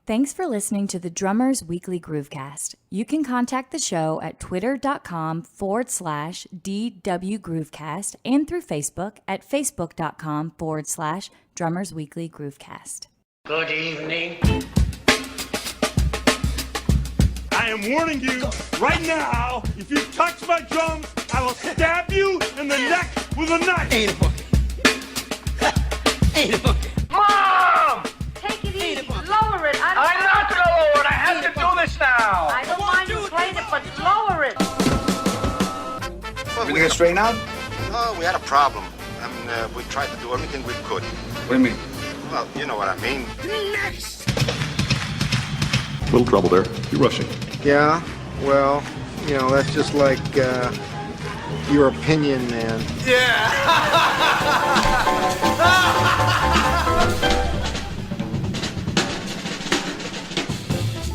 Thanks for listening to the Drummers Weekly Groovecast. You can contact the show at twitter.com/DW Groovecast and through Facebook at facebook.com/Drummers Weekly Groovecast. Good evening. I am warning you right now, if you touch my drums, I will stab you in the neck with a knife. Ain't a bookie. Ain't a bookie. Mom! Take it easy. Lower it. I'm not gonna lower it. I have to do this now. I don't mind you playing it, but lower it. Well, we get straightened out? Oh, we had a problem. We tried to do everything we could. What do you mean? Well, you know what I mean. Next. Little trouble there. You're rushing. Yeah, well, you know, that's just like your opinion, man. Yeah.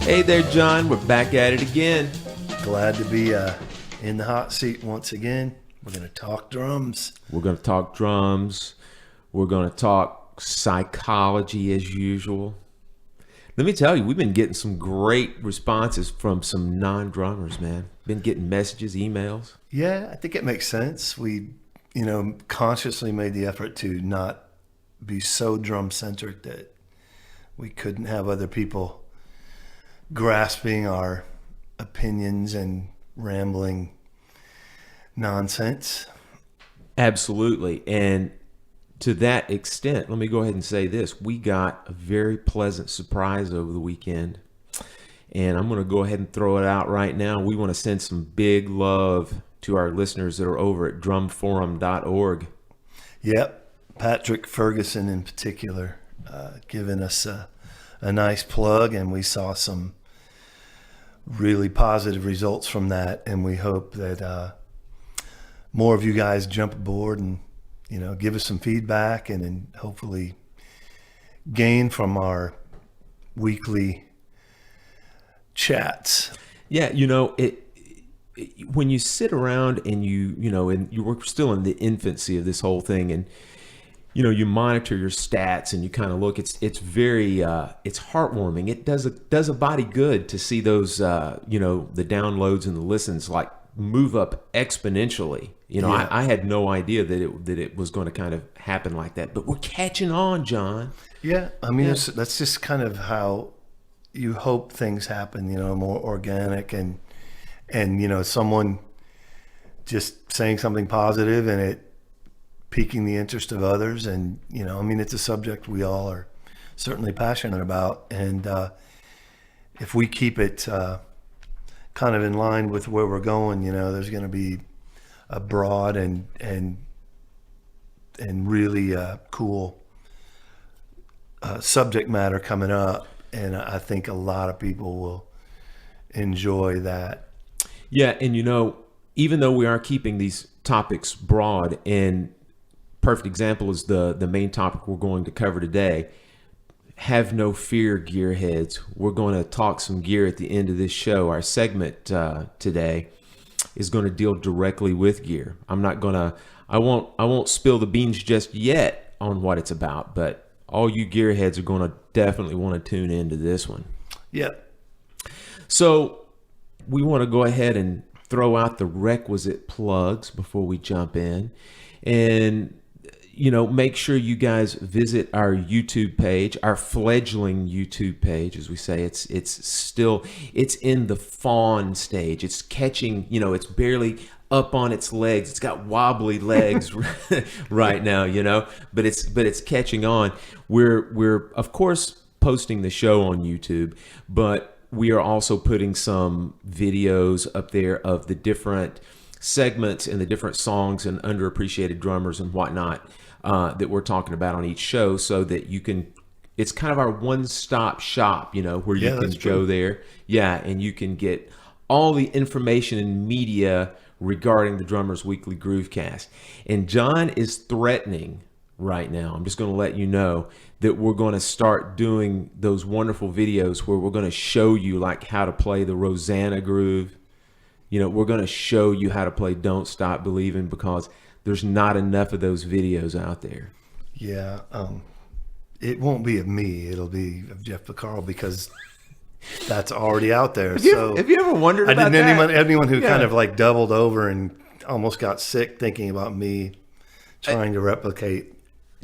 Hey there, John. We're back at it again. Glad to be in the hot seat once again. We're going to talk drums. We're going to talk drums. We're going to talk psychology as usual. Let me tell you, we've been getting some great responses from some non-drummers, man. Been getting messages, emails. Yeah, I think it makes sense. We, consciously made the effort to not be so drum-centric that we couldn't have other people grasping our opinions and rambling nonsense. Absolutely. And to that extent, let me go ahead and say this. We got a very pleasant surprise over the weekend. And I'm going to go ahead and throw it out right now. We want to send some big love to our listeners that are over at drumforum.org. Yep. Patrick Ferguson in particular, giving us a nice plug, and we saw some really positive results from that, and we hope that more of you guys jump aboard and give us some feedback, and then hopefully gain from our weekly chats. Yeah, when you sit around and and you were still in the infancy of this whole thing, and you monitor your stats and you kind of look. It's very it's heartwarming. It does a body good to see those the downloads and the listens like move up exponentially. Yeah. I had no idea that it was going to kind of happen like that. But we're catching on, John. Yeah, I mean that's just kind of how you hope things happen. More organic and someone just saying something positive and it piquing the interest of others, and it's a subject we all are certainly passionate about, and if we keep it kind of in line with where we're going, there's going to be a broad and really cool subject matter coming up, and I think a lot of people will enjoy that. Yeah, and even though we are keeping these topics broad, and perfect example is the main topic we're going to cover today. Have no fear, gearheads. We're going to talk some gear at the end of this show. Our segment today is going to deal directly with gear. I won't spill the beans just yet on what it's about, but all you gearheads are going to definitely want to tune into this one. Yep. So we want to go ahead and throw out the requisite plugs before we jump in, and make sure you guys visit our YouTube page, our fledgling YouTube page, as we say. It's in the fawn stage. It's catching, it's barely up on its legs. It's got wobbly legs right now, but it's catching on. We're of course posting the show on YouTube, but we are also putting some videos up there of the different segments and the different songs and underappreciated drummers and whatnot that we're talking about on each show, so that you can, it's kind of our one-stop shop, where you can go there. Yeah, and you can get all the information and media regarding the Drummers Weekly Groovecast. And John is threatening right now, I'm just going to let you know, that we're going to start doing those wonderful videos where we're going to show you like how to play the Rosanna groove. We're going to show you how to play Don't Stop Believing, because there's not enough of those videos out there. Yeah. it won't be of me. It'll be of Jeff Picaro because that's already out there. So have you ever wondered I about didn't that? anyone who Yeah. kind of like doubled over and almost got sick thinking about me trying to replicate.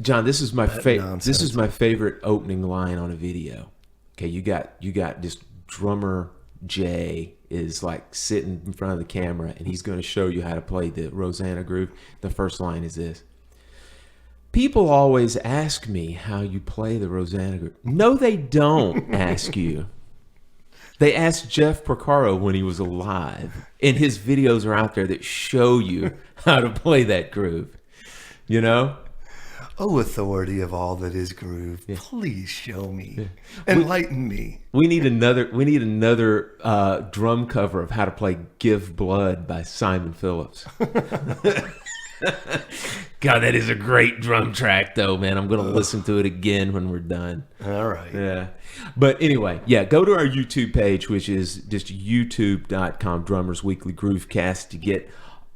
John, this is my favorite. nonsense. This is my favorite opening line on a video. Okay, you got this drummer Jay is like sitting in front of the camera, and he's going to show you how to play the Rosanna groove. The first line is this: "People always ask me how you play the Rosanna groove. No, they don't ask you. They asked Jeff Porcaro when he was alive, and his videos are out there that show you how to play that groove. You know." Oh, authority of all that is groove, please show me, enlighten me. We need another drum cover of how to play "Give Blood" by Simon Phillips. God, that is a great drum track, though, man. I'm going to listen to it again when we're done. All right. Yeah. But anyway, go to our YouTube page, which is just youtube.com, Drummers Weekly Groovecast, to get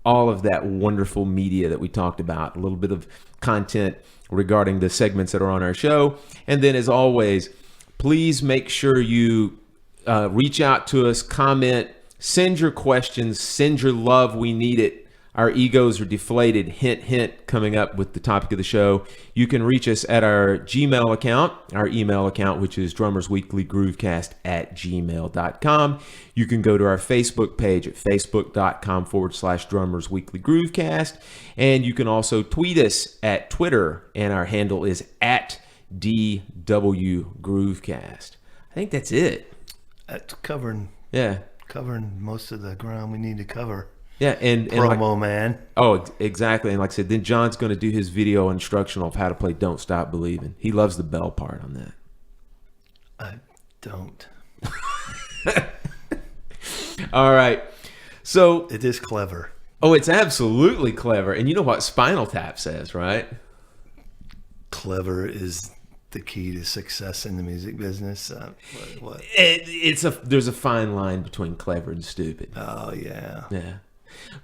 all of that wonderful media that we talked about, a little bit of content regarding the segments that are on our show. And then, as always, please make sure you reach out to us, comment, send your questions, send your love. We need it. Our egos are deflated. Hint, hint, coming up with the topic of the show. You can reach us at our Gmail account, our email account, which is drummersweeklygroovecast@gmail.com. You can go to our Facebook page at facebook.com/drummersweeklygroovecast. And you can also tweet us at Twitter, and our handle is at DWGroovecast. I think that's it. That's covering most of the ground we need to cover. Yeah, and promo, man. Oh, exactly. And like I said, then John's going to do his video instructional of how to play "Don't Stop Believing." He loves the bell part on that. I don't. All right. So it is clever. Oh, it's absolutely clever. And you know what Spinal Tap says, right? Clever is the key to success in the music business. What? There's a fine line between clever and stupid. Oh yeah. Yeah.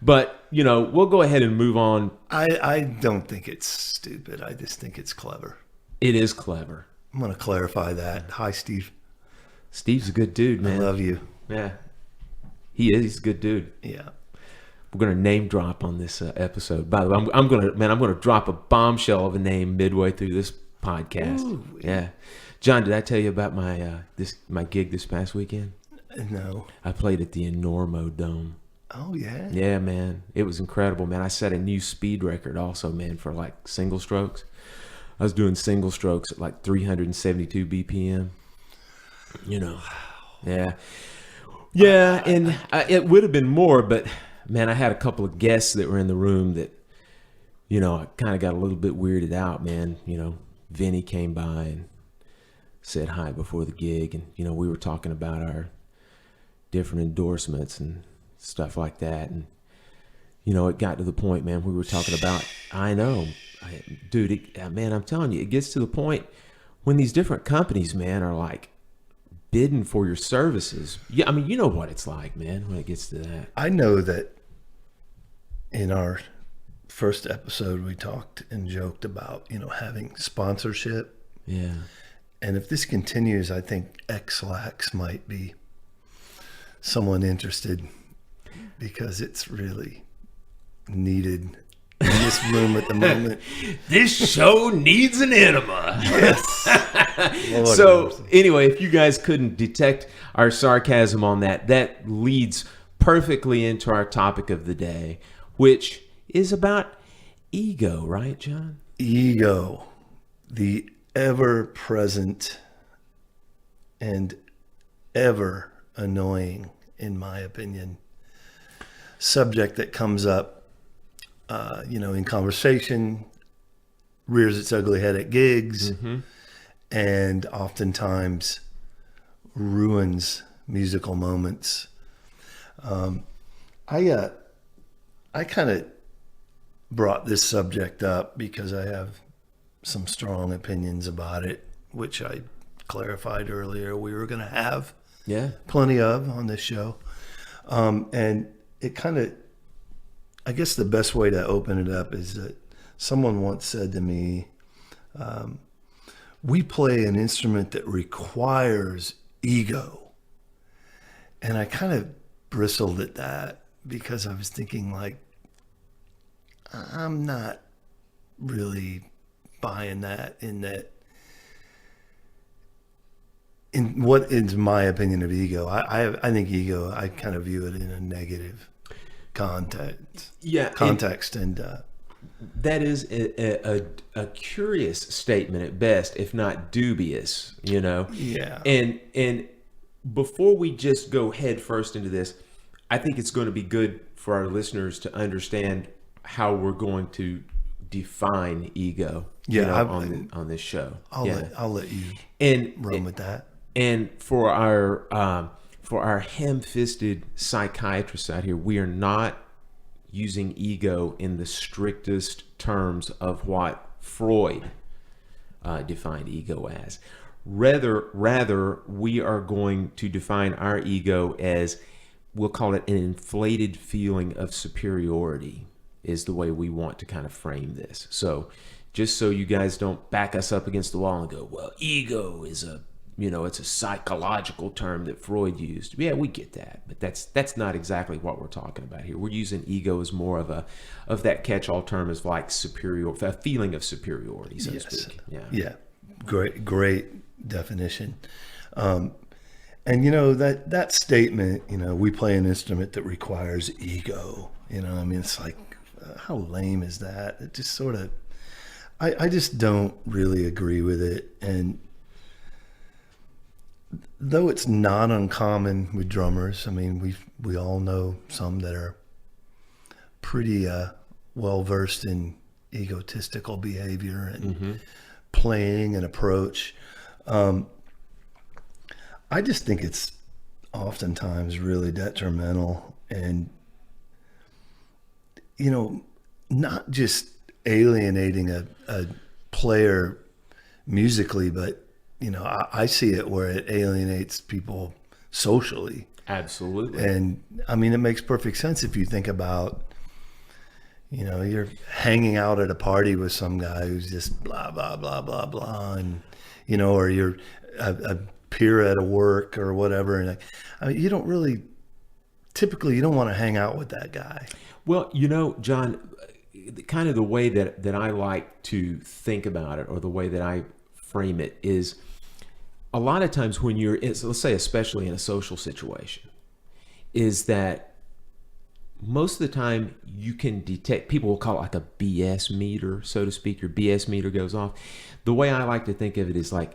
But, we'll go ahead and move on. I don't think it's stupid. I just think it's clever. It is clever. I'm going to clarify that. Hi, Steve. Steve's a good dude, man. I love you. Yeah. He is. He's a good dude. Yeah. We're going to name drop on this episode. By the way, I'm going to drop a bombshell of a name midway through this podcast. Ooh. Yeah. John, did I tell you about my gig this past weekend? No. I played at the Enormo Dome. Oh, yeah? Yeah, man. It was incredible, man. I set a new speed record also, man, for like single strokes. I was doing single strokes at like 372 BPM. Yeah. Yeah, and it would have been more, but, man, I had a couple of guests that were in the room that, I kind of got a little bit weirded out, man. Vinny came by and said hi before the gig, and, we were talking about our different endorsements and stuff like that, and it got to the point, man, we were talking about, I know, dude, man, I'm telling you, it gets to the point when these different companies, man, are like bidding for your services. Yeah, I mean, you know what it's like, man, when it gets to that. I know that in our first episode we talked and joked about having sponsorship. Yeah. And if this continues, I think X-Lax might be someone interested, because it's really needed in this room at the moment. This show needs an enema. Yes. So anyway, if you guys couldn't detect our sarcasm on that leads perfectly into our topic of the day, which is about ego, right, John? Ego, the ever-present and ever annoying, in my opinion, subject that comes up, in conversation, rears its ugly head at gigs, and oftentimes ruins musical moments. I kind of brought this subject up because I have some strong opinions about it, which I clarified earlier we were going to have plenty of on this show. And it kind of, I guess the best way to open it up is that someone once said to me, we play an instrument that requires ego. And I kind of bristled at that because I was thinking, like, I'm not really buying that in what is my opinion of ego. I think ego, I kind of view it in a negative context. And that is a curious statement at best, if not dubious, Yeah. And before we just go head first into this, I think it's going to be good for our listeners to understand how we're going to define ego on this show. I'll let you run with that. And for our ham-fisted psychiatrists out here, we are not using ego in the strictest terms of what Freud defined ego as. Rather, we are going to define our ego as, we'll call it an inflated feeling of superiority, is the way we want to kind of frame this. So just so you guys don't back us up against the wall and go, well, ego is it's a psychological term that Freud used. Yeah, we get that, but that's not exactly what we're talking about here. We're using ego as more of that catch-all term, as like a feeling of superiority, so to speak. Yeah. Great definition. And that statement, we play an instrument that requires ego. It's like, how lame is that? It just sort of, I just don't really agree with it. And though it's not uncommon with drummers, we all know some that are pretty well versed in egotistical behavior and playing and approach. I just think it's oftentimes really detrimental, and not just alienating a player musically, but I see it where it alienates people socially. Absolutely. And it makes perfect sense if you think about, you're hanging out at a party with some guy who's just blah, blah, blah, blah, blah. And, or you're a peer at a work or whatever. And you don't really, typically you don't want to hang out with that guy. Well, John, kind of the way that I like to think about it, or the way that I frame it, is a lot of times when let's say especially in a social situation, is that most of the time you can detect, people will call it like a BS meter, so to speak. Your BS meter goes off. The way I like to think of it is like,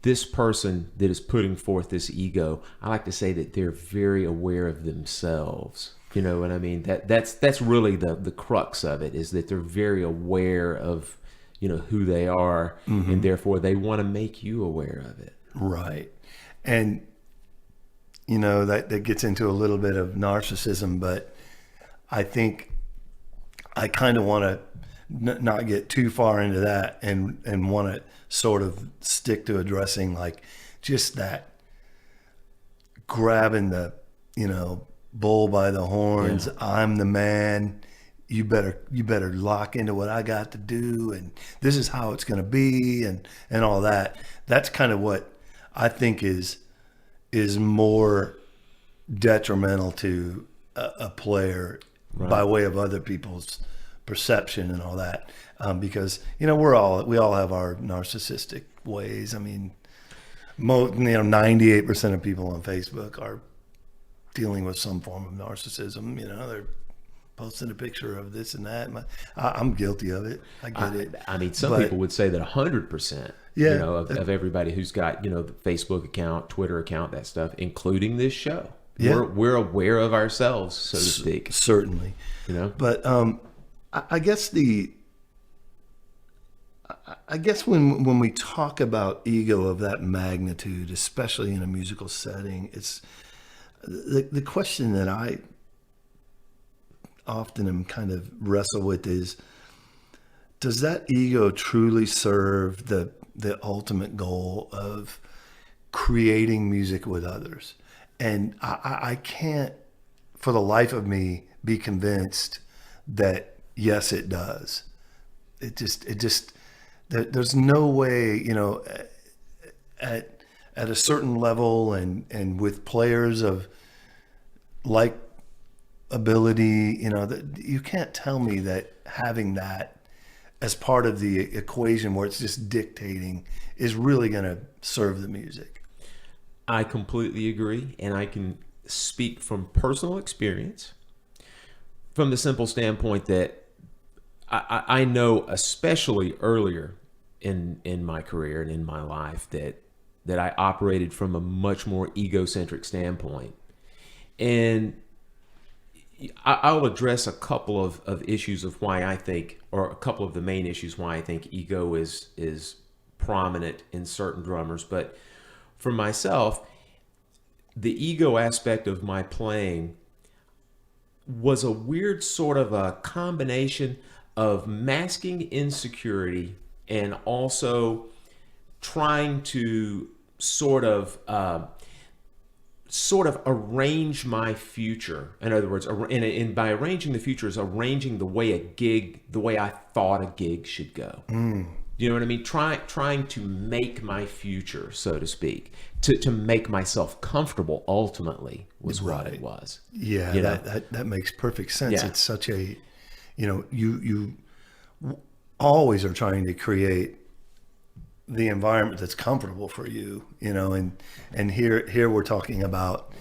this person that is putting forth this ego, I like to say that they're very aware of themselves. You know what I mean? That's really the crux of it, is that they're very aware of who they are, and therefore they want to make you aware of it. Right. And that gets into a little bit of narcissism, but I think I kind of want to not get too far into that, and want to sort of stick to addressing like just that grabbing the bull by the horns. Yeah. I'm the man. You better lock into what I got to do, and this is how it's going to be, and all that. That's kind of what I think is more detrimental to a player, right, by way of other people's perception and all that, because we all have our narcissistic ways. 98% of people on Facebook are dealing with some form of narcissism. They're posting a picture of this and that. I'm guilty of it. I get it. Some people would say that 100%, of everybody who's got, the Facebook account, Twitter account, that stuff, including this show. Yeah. We're aware of ourselves, so to speak. Certainly. But I guess when we talk about ego of that magnitude, especially in a musical setting, it's the question that I often am kind of wrestle with is, does that ego truly serve the ultimate goal of creating music with others? And I can't, for the life of me, be convinced that yes, it does. It just there's no way, at a certain level and with players of like ability, that you can't tell me that having that as part of the equation where it's just dictating is really going to serve the music. I completely agree, and I can speak from personal experience from the simple standpoint that I know, especially earlier in my career and in my life, that I operated from a much more egocentric standpoint. And I'll address a couple of issues of why I think, or a couple of the main issues why I think ego is prominent in certain drummers. But for myself, the ego aspect of my playing was a weird sort of a combination of masking insecurity and also trying to sort of arrange my future. In other words, and by arranging the future is arranging the way I thought a gig should go. You know what I mean? Trying to make my future, so to speak, to make myself comfortable. Ultimately, was what it was. Yeah, that makes perfect sense. Yeah. It's such a, you always are trying to create the environment that's comfortable for you, and here we're talking about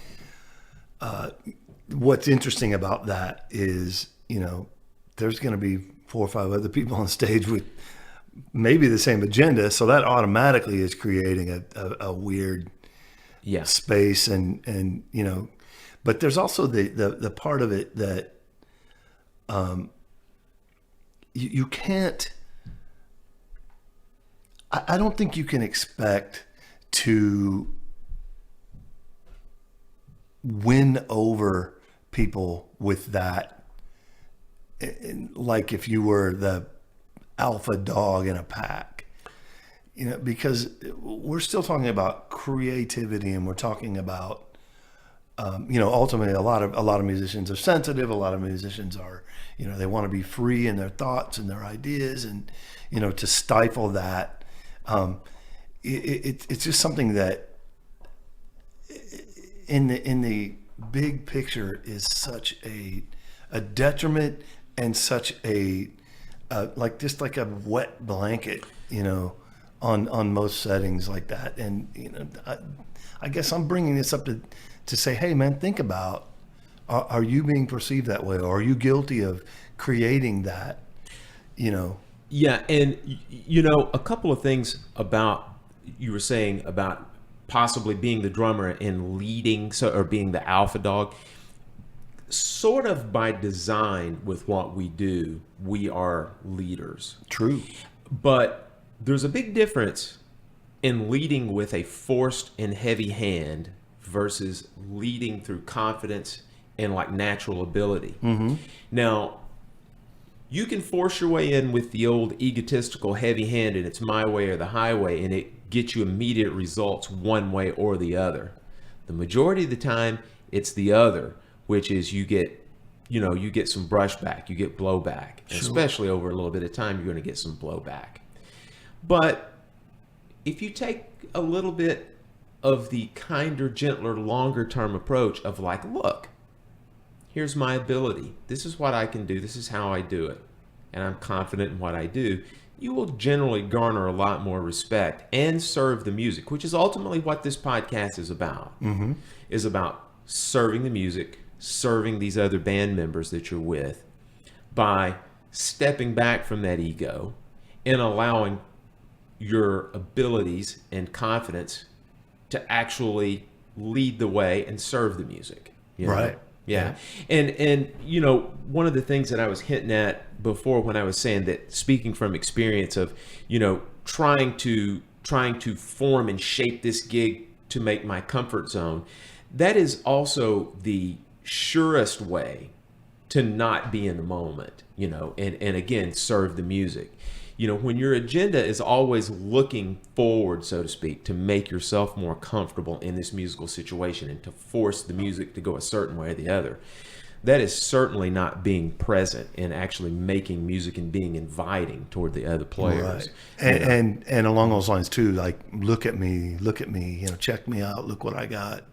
what's interesting about that is, there's going to be 4 or 5 other people on stage with maybe the same agenda, so that automatically is creating a weird space, and but there's also the part of it that you can't. I don't think you can expect to win over people with that, like if you were the alpha dog in a pack, because we're still talking about creativity, and we're talking about, ultimately a lot of musicians are sensitive. A lot of musicians are, they want to be free in their thoughts and their ideas, and, to stifle that. It's just something that in the big picture is such a detriment and such a just like a wet blanket, on most settings like that. And I guess I'm bringing this up to say, hey man, think about, are you being perceived that way, or are you guilty of creating that? Yeah, and a couple of things about you were saying about possibly being the drummer and leading, or being the alpha dog. Sort of by design with what we do, we are leaders. True. But there's a big difference in leading with a forced and heavy hand versus leading through confidence and like natural ability. Mm-hmm. Now, you can force your way in with the old egotistical heavy hand, and it's my way or the highway, and it gets you immediate results one way or the other. The majority of the time, it's the other, which is you get some brushback, you get blowback. Sure. Especially over a little bit of time, you're going to get some blowback. But if you take a little bit of the kinder, gentler, longer term approach of like, look, here's my ability. This is what I can do. This is how I do it. And I'm confident in what I do. You will generally garner a lot more respect and serve the music, which is ultimately what this podcast is about. Mm-hmm. Is about serving the music, serving these other band members that you're with by stepping back from that ego and allowing your abilities and confidence to actually lead the way and serve the music. Right. Yeah. And one of the things that I was hinting at before when I was saying that, speaking from experience of, trying to form and shape this gig to make my comfort zone, that is also the surest way to not be in the moment, and again, serve the music. When your agenda is always looking forward, so to speak, to make yourself more comfortable in this musical situation and to force the music to go a certain way or the other, that is certainly not being present and actually making music and being inviting toward the other players. Right. And along those lines too, like look at me, check me out, look what I got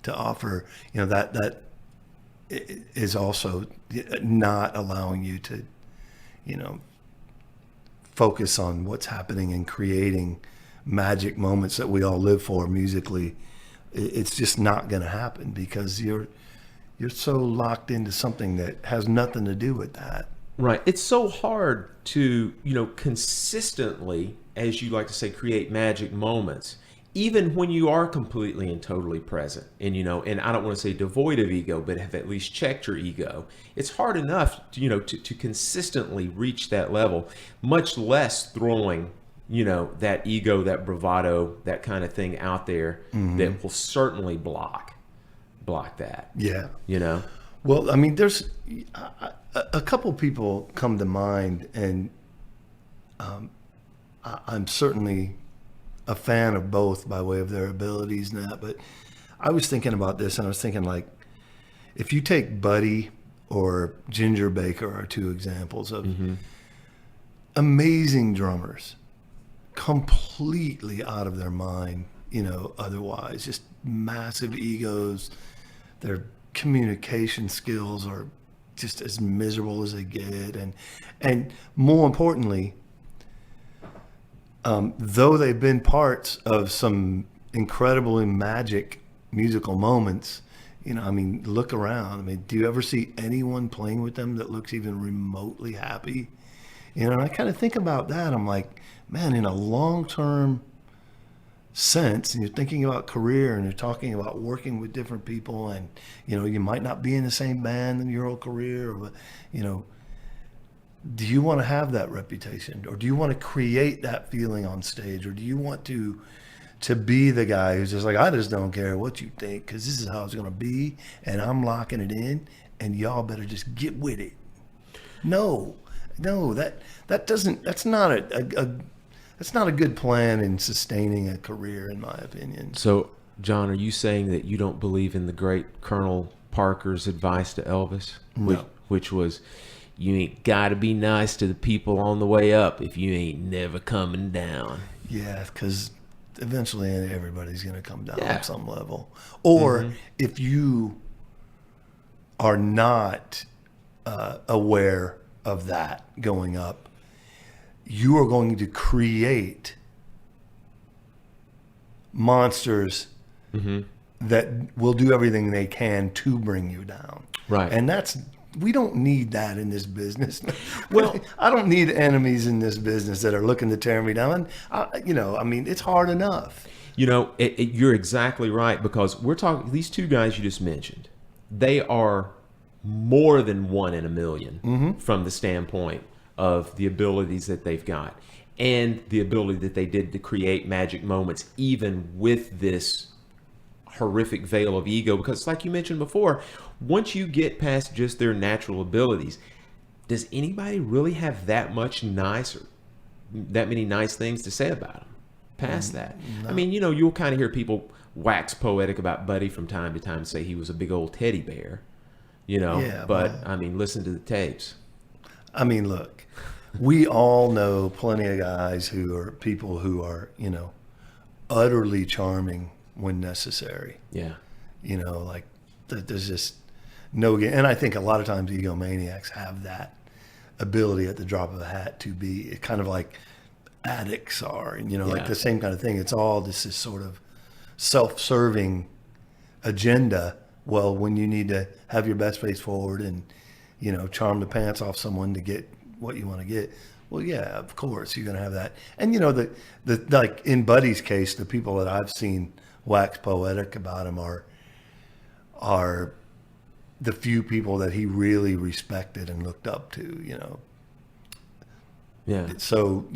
to offer. That is also not allowing you to, focus on what's happening and creating magic moments that we all live for musically. It's just not going to happen because you're so locked into something that has nothing to do with that. Right. It's so hard to, consistently, as you like to say, create magic moments, even when you are completely and totally present and, and I don't want to say devoid of ego, but have at least checked your ego. It's hard enough to, to consistently reach that level, much less throwing, that ego, that bravado, that kind of thing out there that will certainly block that. Yeah. Well, I mean, there's a couple people come to mind, and I'm certainly a fan of both by way of their abilities and that. But I was thinking about this, and I was thinking, like, if you take Buddy or Ginger Baker are two examples of amazing drummers, completely out of their mind, otherwise, just massive egos. Their communication skills are just as miserable as they get. And more importantly, though they've been parts of some incredibly magic musical moments, look around. Do you ever see anyone playing with them that looks even remotely happy? And I kind of think about that. I'm like, man, in a long-term sense, and you're thinking about career, and you're talking about working with different people, and you might not be in the same band in your whole career, or do you want to have that reputation, or do you want to create that feeling on stage, or do you want to be the guy who's just like, I just don't care what you think, because this is how it's going to be, and I'm locking it in, and y'all better just get with it? No, that's not a good plan in sustaining a career, in my opinion. So, John, are you saying that you don't believe in the great Colonel Parker's advice to Elvis? No. Which was, you ain't got to be nice to the people on the way up if you ain't never coming down. Yeah, because eventually everybody's going to come down at some level. Or if you are not aware of that going up, you are going to create monsters that will do everything they can to bring you down. Right. And we don't need that in this business. Well, I don't need enemies in this business that are looking to tear me down. It's hard enough. You're exactly right, because we're talking, these two guys you just mentioned, they are more than one in a million from the standpoint of the abilities that they've got and the ability that they did to create magic moments, even with this horrific veil of ego. Because like you mentioned before, once you get past just their natural abilities, does anybody really have that much nice or that many nice things to say about them past that? No. You'll kind of hear people wax poetic about Buddy from time to time, say he was a big old teddy bear, listen to the tapes. Look, we all know plenty of guys who are people who are, utterly charming when necessary. Yeah. There's just no, and I think a lot of times egomaniacs have that ability at the drop of a hat to be kind of like addicts are, and, like the same kind of thing. It's all this sort of self-serving agenda. Well, when you need to have your best face forward and, charm the pants off someone to get what you want to get. Well, yeah, of course you're going to have that. And, the like in Buddy's case, the people that I've seen wax poetic about him are the few people that he really respected and looked up to, Yeah. So,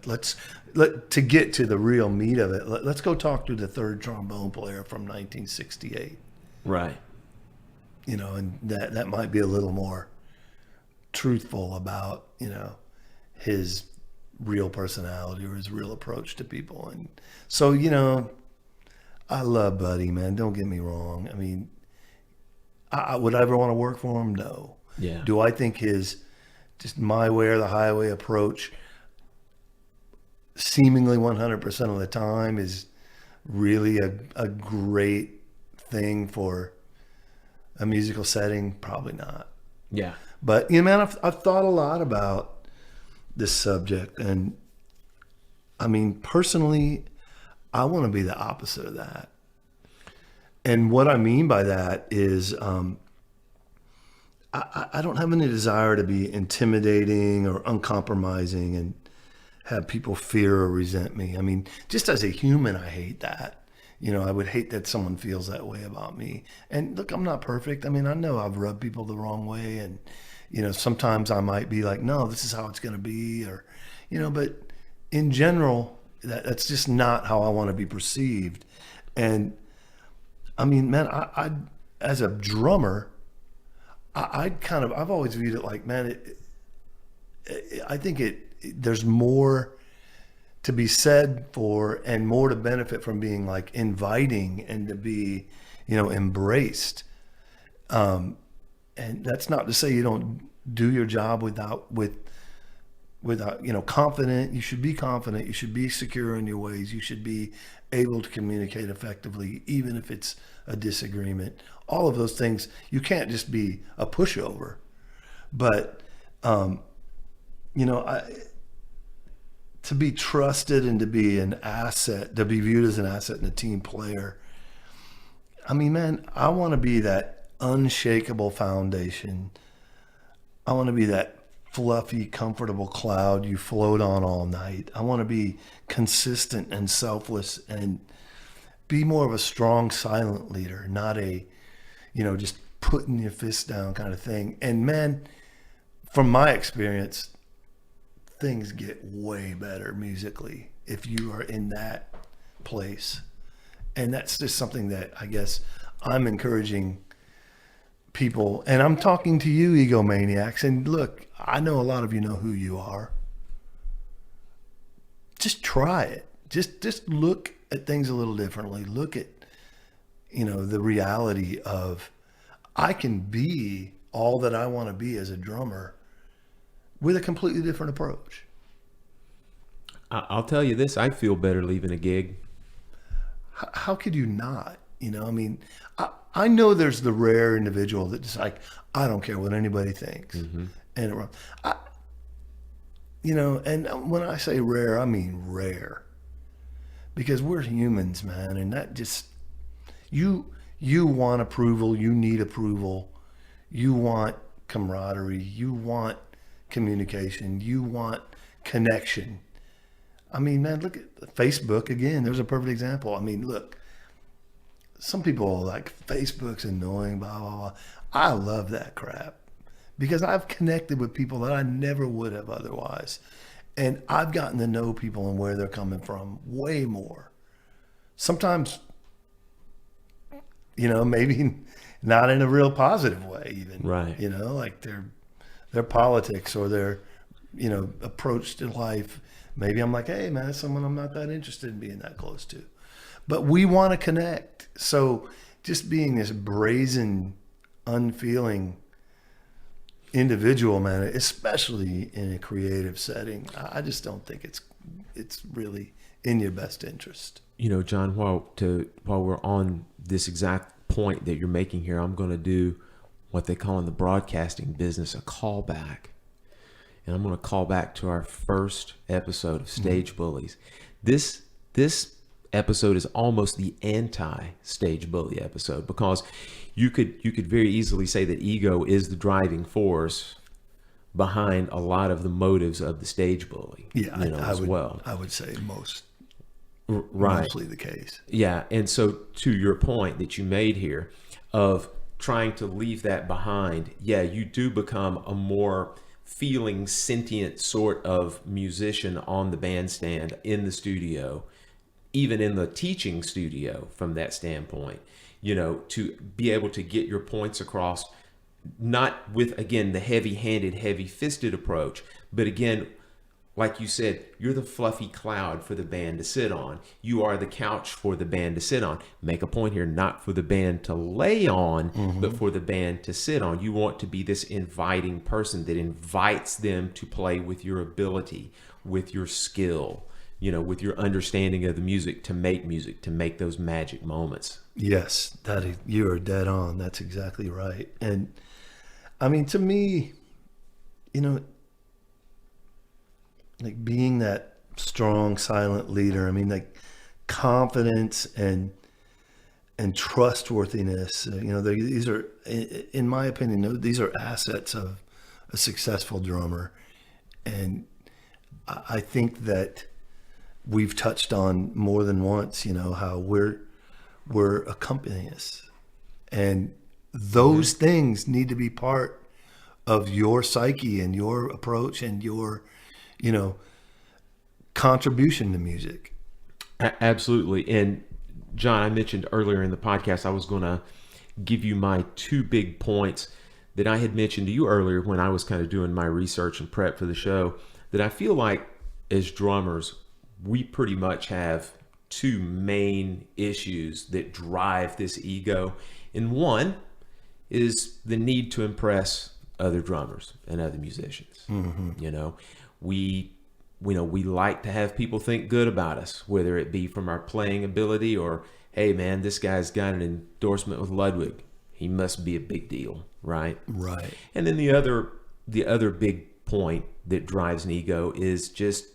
let's to get to the real meat of it, let's go talk to the third trombone player from 1968. Right. And that might be a little more truthful about, his real personality or his real approach to people. And so, I love Buddy, man. Don't get me wrong. Would I ever want to work for him? No. Yeah. Do I think his just my way or the highway approach seemingly 100% of the time is really a great thing for a musical setting? Probably not. Yeah. But, you know, man, I've thought a lot about this subject. And, I mean, personally, I want to be the opposite of that. And what I mean by that is I don't have any desire to be intimidating or uncompromising and have people fear or resent me. I mean, just as a human, I hate that. You know, I would hate that someone feels that way about me. And look, I'm not perfect. I mean, I know I've rubbed people the wrong way. And, you know, sometimes I might be like, no, this is how it's going to be. Or, you know, but in general, that's just not how I want to be perceived. And, I mean, man, I as a drummer, I've always viewed it like, man, I think there's more to be said for and more to benefit from being like inviting and to be, you know, embraced. And that's not to say you don't do your job without, you know, confident. You should be confident. You should be secure in your ways. You should be able to communicate effectively, even if it's a disagreement. All of those things, you can't just be a pushover. But, you know, to be trusted and to be an asset, to be viewed as an asset and a team player. I mean, man, I want to be that unshakable foundation. I want to be that fluffy, comfortable cloud you float on all night. I want to be consistent and selfless and be more of a strong, silent leader, not a, you know, just putting your fist down kind of thing. And man, from my experience, things get way better musically if you are in that place. And that's just something that I guess I'm encouraging people. And I'm talking to you, egomaniacs. And look, I know a lot of you know who you are. Just try it. Just look at things a little differently. Look at, you know, the reality of I can be all that I want to be as a drummer with a completely different approach. I'll tell you this, I feel better leaving a gig. How could you not? You know, I mean, I know there's the rare individual that just like, I don't care what anybody thinks. Mm-hmm. And, you know, and when I say rare, I mean rare. Because we're humans, man. And that just, you want approval. You need approval. You want camaraderie. You want communication. You want connection. I mean, man, look at Facebook again. There's a perfect example. I mean, look, some people are like, Facebook's annoying, blah, blah, blah. I love that crap because I've connected with people that I never would have otherwise. And I've gotten to know people and where they're coming from way more. Sometimes, you know, maybe not in a real positive way even. Right. You know, like their politics or their, you know, approach to life. Maybe I'm like, hey, man, that's someone I'm not that interested in being that close to. But we want to connect. So just being this brazen, unfeeling individual, man, especially in a creative setting, I just don't think it's really in your best interest. You know, John, while we're on this exact point that you're making here, I'm going to do what they call in the broadcasting business a callback. And I'm going to call back to our first episode of Stage Bullies. This episode is almost the anti-Stage Bully episode because you could very easily say that ego is the driving force behind a lot of the motives of the Stage Bully. Yeah, I would say right. Mostly the case. Yeah, and so to your point that you made here of trying to leave that behind, yeah, you do become a more feeling sentient sort of musician on the bandstand in the studio, even in the teaching studio from that standpoint, you know, to be able to get your points across, not with, again, the heavy-handed, heavy-fisted approach, but again, Like you said, you're the fluffy cloud for the band to sit on. You are the couch for the band to sit on. Make a point here, not for the band to lay on, but for the band to sit on. You want to be this inviting person that invites them to play with your ability, with your skill, with your understanding of the music, to make those magic moments. Yes, you are dead on. That's exactly right. And I mean, to me, like being that strong, silent leader, I mean, like confidence and trustworthiness, these are, in my opinion, these are assets of a successful drummer. And I think that we've touched on more than once, how we're accompanists, and those things need to be part of your psyche and your approach and your, contribution to music. Absolutely. And John, I mentioned earlier in the podcast, I was going to give you my 2 big points that I had mentioned to you earlier when I was kind of doing my research and prep for the show, that I feel like as drummers, we pretty much have 2 main issues that drive this ego. And one is the need to impress other drummers and other musicians. We like to have people think good about us, whether it be from our playing ability or, hey man, this guy's got an endorsement with Ludwig, he must be a big deal, right? Right. And then the other big point that drives an ego is just,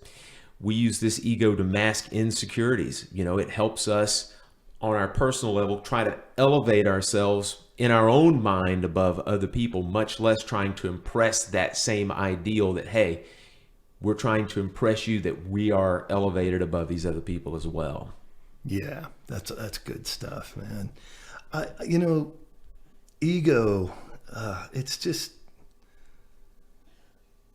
we use this ego to mask insecurities. It helps us on our personal level try to elevate ourselves in our own mind above other people, much less trying to impress that same ideal that, hey, we're trying to impress you that we are elevated above these other people as well. Yeah, that's good stuff, man. Ego, it's just,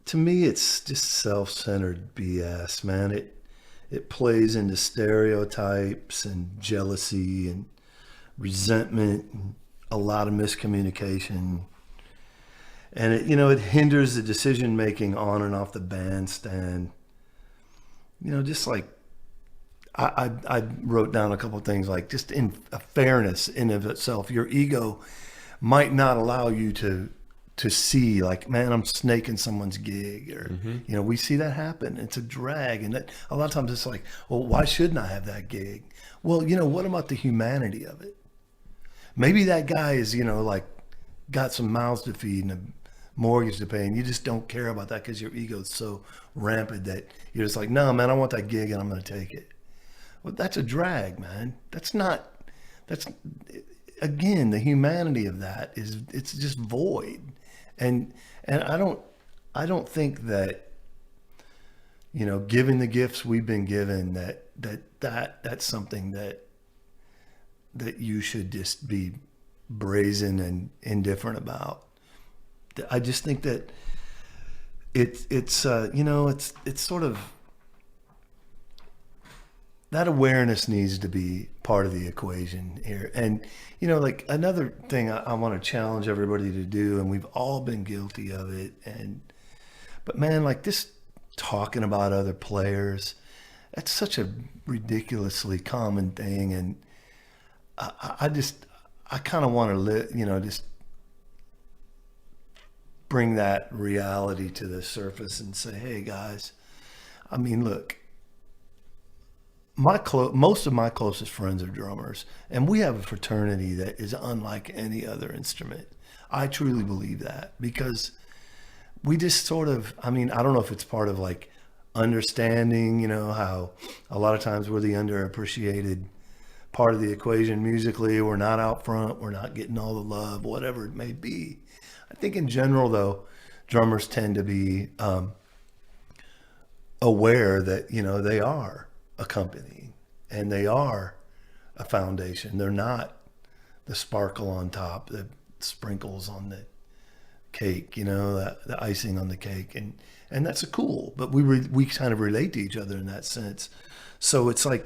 to me, it's just self-centered BS, man. It plays into stereotypes and jealousy and resentment and a lot of miscommunication. And it hinders the decision making on and off the bandstand. Just like I wrote down a couple of things, like just in a fairness in of itself. Your ego might not allow you to see, like, man, I'm snaking someone's gig, or we see that happen. It's a drag, and that a lot of times it's like, well, why shouldn't I have that gig? Well, what about the humanity of it? Maybe that guy is like got some mouths to feed and a mortgage to pay, and you just don't care about that because your ego is so rampant that you're just like, no, man, I want that gig and I'm going to take it. Well, that's a drag, man. That's again, the humanity of that it's just void. And I don't think that, given the gifts we've been given, that's something that you should just be brazen and indifferent about. I just think that it's sort of, that awareness needs to be part of the equation here. And, like another thing I want to challenge everybody to do, and we've all been guilty of it. But man, like this talking about other players, that's such a ridiculously common thing. And I kind of want to just bring that reality to the surface and say, hey guys, I mean, look, most of my closest friends are drummers, and we have a fraternity that is unlike any other instrument. I truly believe that, because we just sort of, I mean, I don't know if it's part of like understanding, how a lot of times we're the underappreciated part of the equation musically. We're not out front, we're not getting all the love, whatever it may be. I think in general, though, drummers tend to be aware that, they are a company and they are a foundation. They're not the sparkle on top, the sprinkles on the cake, the icing on the cake. And that's cool, but we kind of relate to each other in that sense. So it's like,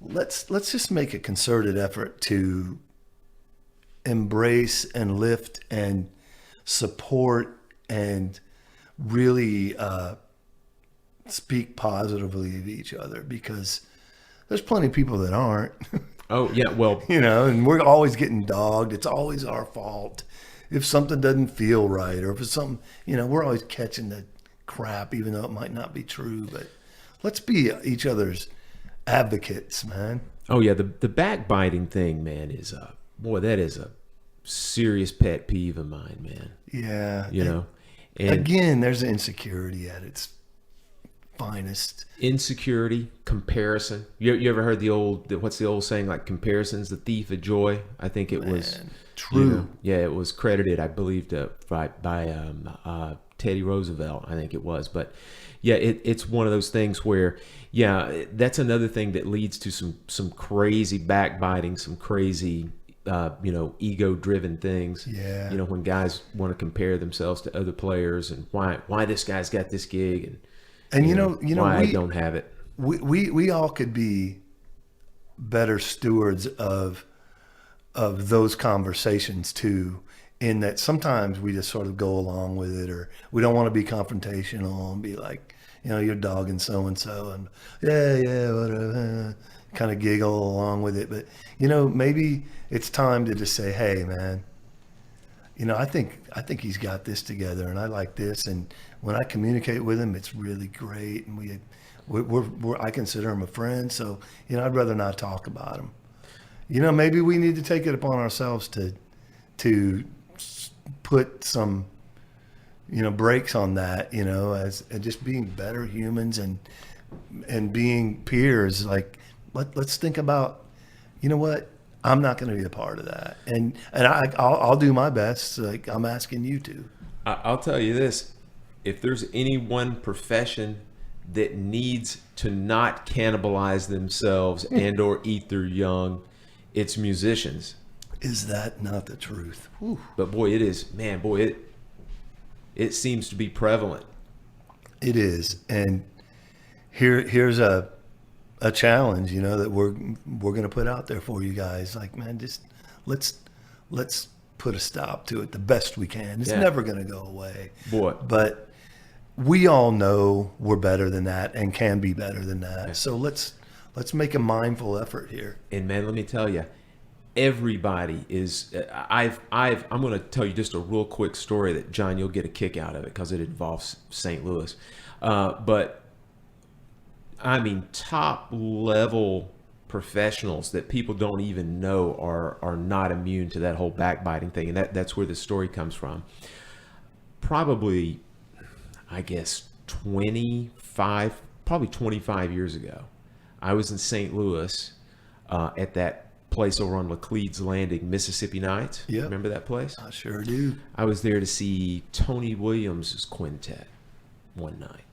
let's just make a concerted effort to embrace and lift and support and really speak positively of each other, because there's plenty of people that aren't. Oh yeah, well, And we're always getting dogged. It's always our fault if something doesn't feel right, or if it's something, we're always catching the crap, even though it might not be true. But let's be each other's advocates, man. oh yeah, the backbiting thing, man, is that is a serious pet peeve of mine, man. Yeah. And Again, there's insecurity at its finest. insecurity, comparison. You ever heard what's the old saying, like, comparison's the thief of joy? I think it was true. Yeah, it was credited, I believe, by Teddy Roosevelt, I think it was. But yeah, it's one of those things where, yeah, that's another thing that leads to some crazy backbiting, some crazy ego-driven things. Yeah. When guys want to compare themselves to other players, and why this guy's got this gig, and why I don't have it. We all could be better stewards of those conversations too, in that sometimes we just sort of go along with it, or we don't want to be confrontational and be like, you're dogging so and so, and yeah, whatever, kind of giggle along with it. But maybe it's time to just say, hey, man, I think he's got this together, and I like this, and when I communicate with him, it's really great, and I consider him a friend, so I'd rather not talk about him. Maybe we need to take it upon ourselves to put some brakes on that, as and just being better humans and being peers. Like, let's think about, what, I'm not going to be a part of that, and I'll do my best, like I'm asking you to. I'll tell you this: if there's any one profession that needs to not cannibalize themselves and or eat their young, it's musicians. Is that not the truth? Whew. But boy, it is, man. Boy, it seems to be prevalent. It is, and here's a challenge, that we're going to put out there for you guys. Like, man, just let's put a stop to it the best we can. It's never going to go away, boy. But we all know we're better than that and can be better than that. Yeah. So let's make a mindful effort here. And man, let me tell you, everybody is. I'm going to tell you just a real quick story that, John, you'll get a kick out of it because it involves St. Louis, but. I mean, top level professionals that people don't even know are not immune to that whole backbiting thing. And that's where the story comes from. Probably, I guess, 25 years ago, I was in St. Louis at that place over on Laclede's Landing, Mississippi Nights. Yep. Remember that place? I sure do. I was there to see Tony Williams' quintet one night.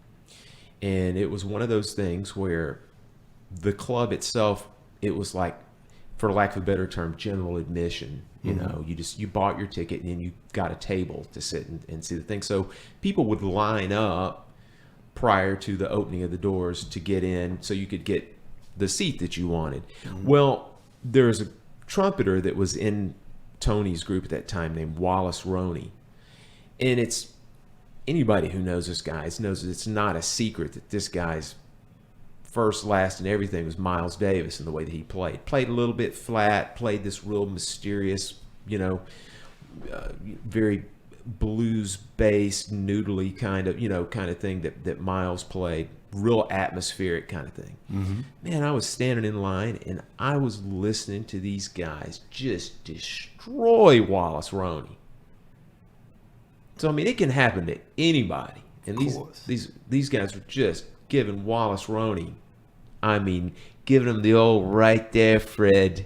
And it was one of those things where the club itself, it was like, for lack of a better term, general admission. You bought your ticket and then you got a table to sit and see the thing. So people would line up prior to the opening of the doors to get in so you could get the seat that you wanted. Mm-hmm. Well, there's a trumpeter that was in Tony's group at that time named Wallace Roney. And it's, anybody who knows this guy knows that it's not a secret that this guy's first, last, and everything was Miles Davis in the way that he played. Played a little bit flat, played this real mysterious, very blues-based, noodly kind of thing that Miles played. Real atmospheric kind of thing. Mm-hmm. Man, I was standing in line and I was listening to these guys just destroy Wallace Roney. So I mean, it can happen to anybody, and these guys were just giving Wallace Roney, I mean, giving him the old right there, Fred.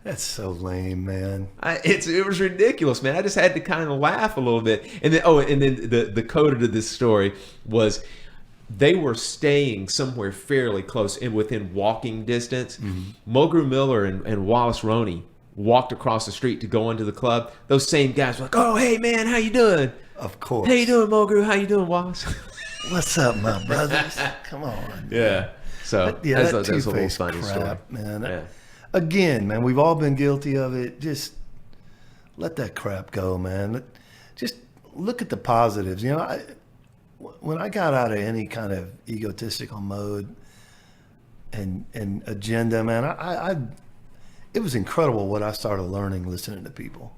That's so lame, man. It was ridiculous, man. I just had to kind of laugh a little bit, and then the coda to this story was they were staying somewhere fairly close and within walking distance. Mm-hmm. Mulgrew Miller and Wallace Roney walked across the street to go into the club. Those same guys were like, "Oh, hey man, how you doing?" Of course. How you doing, Mulgrew? How you doing, Wallace? What's up, my brothers? Come on. Yeah. So that's a little funny story, man. Yeah. Again, man, we've all been guilty of it. Just let that crap go, man. Just look at the positives. when I got out of any kind of egotistical mode and agenda, man, I it was incredible what I started learning listening to people.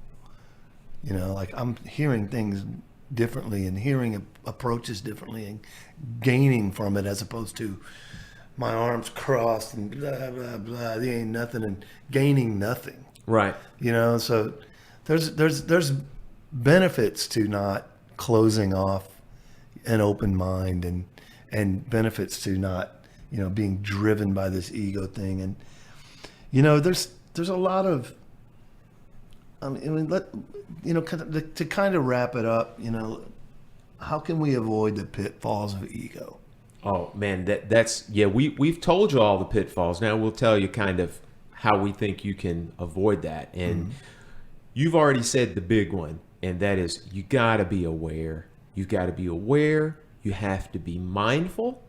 You know, like I'm hearing things differently and hearing approaches differently and gaining from it, as opposed to my arms crossed and blah blah blah. There ain't nothing, and gaining nothing. Right. You know, so there's benefits to not closing off an open mind, and benefits to not, you know, being driven by this ego thing. And you know, there's a lot of, I mean, to kind of wrap it up, you know, how can we avoid the pitfalls of ego? Oh man, that's yeah. We've told you all the pitfalls. Now we'll tell you kind of how we think you can avoid that. And you've already said the big one, and that is you got to be aware. You got to be aware. You have to be mindful.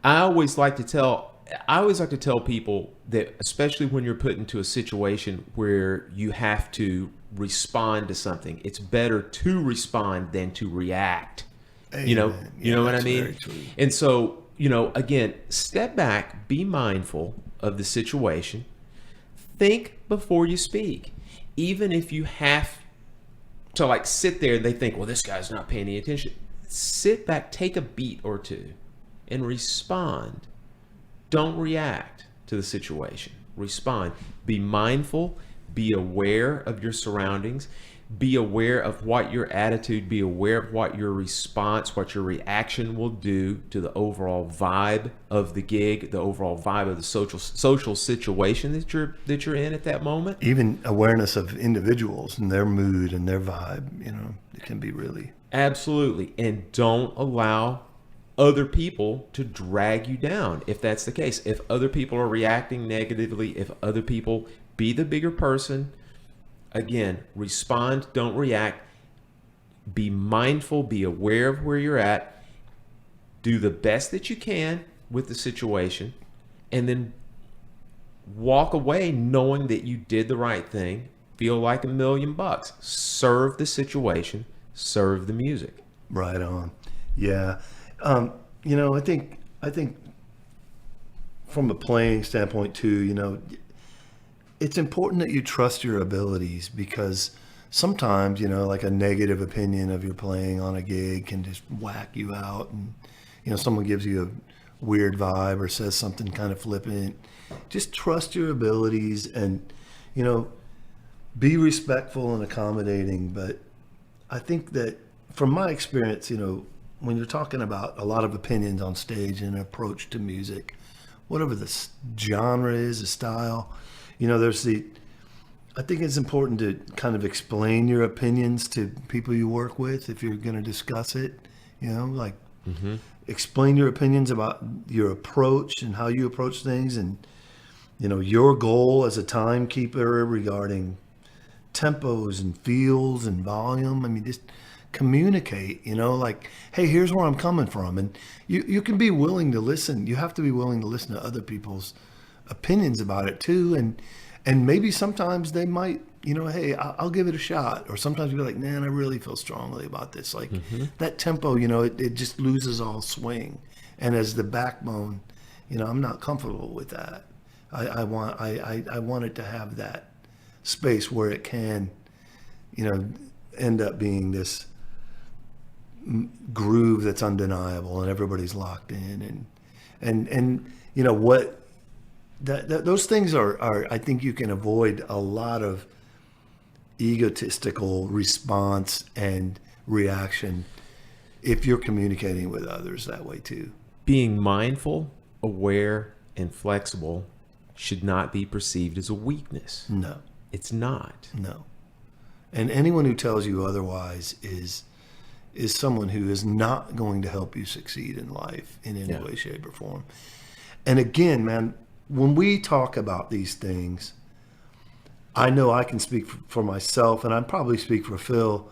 I always like to tell people that, especially when you're put into a situation where you have to respond to something, it's better to respond than to react. You know, you know what I mean? And so, you know, again, step back, be mindful of the situation, think before you speak. Even if you have to like sit there and they think, well, this guy's not paying any attention. Sit back, take a beat or two and respond. Don't react to the situation. Respond. Be mindful. Be aware of your surroundings. Be aware of what your attitude, be aware of what your response, what your reaction will do to the overall vibe of the gig, the overall vibe of the social situation that you're in at that moment. Even awareness of individuals and their mood and their vibe, you know, it can be really. Absolutely. And don't allow other people to drag you down if that's the case. If other people are reacting negatively, if other people, be the bigger person. Again, respond, don't react. Be mindful, be aware of where you're at. Do the best that you can with the situation, and then walk away knowing that you did the right thing. Feel like $1,000,000. Serve the situation, serve the music. Right on. Yeah. You know, I think from a playing standpoint too, you know, it's important that you trust your abilities, because sometimes, you know, like a negative opinion of your playing on a gig can just whack you out. And, you know, someone gives you a weird vibe or says something kind of flippant. Just trust your abilities and, you know, be respectful and accommodating. But I think that from my experience, you know, when you're talking about a lot of opinions on stage and an approach to music, whatever the genre is, the style, you know, I think it's important to kind of explain your opinions to people you work with if you're going to discuss it, you know, like explain your opinions about your approach and how you approach things, and, you know, your goal as a timekeeper regarding tempos and feels and volume. I mean, just communicate, you know, like, hey, here's where I'm coming from. And you can be willing to listen. You have to be willing to listen to other people's opinions about it too, and maybe sometimes they might, you know, hey, I'll give it a shot, or sometimes you'll be like, man, I really feel strongly about this, like that tempo, you know, it just loses all swing, and as the backbone, you know, I'm not comfortable with that. I want it to have that space where it can, you know, end up being this groove that's undeniable and everybody's locked in, and you know what. Those things are, I think you can avoid a lot of egotistical response and reaction if you're communicating with others that way too. Being mindful, aware, and flexible should not be perceived as a weakness. No. It's not. No. And anyone who tells you otherwise is someone who is not going to help you succeed in life in any way, shape, or form. And again, man, when we talk about these things, I know I can speak for myself, and I probably speak for Phil.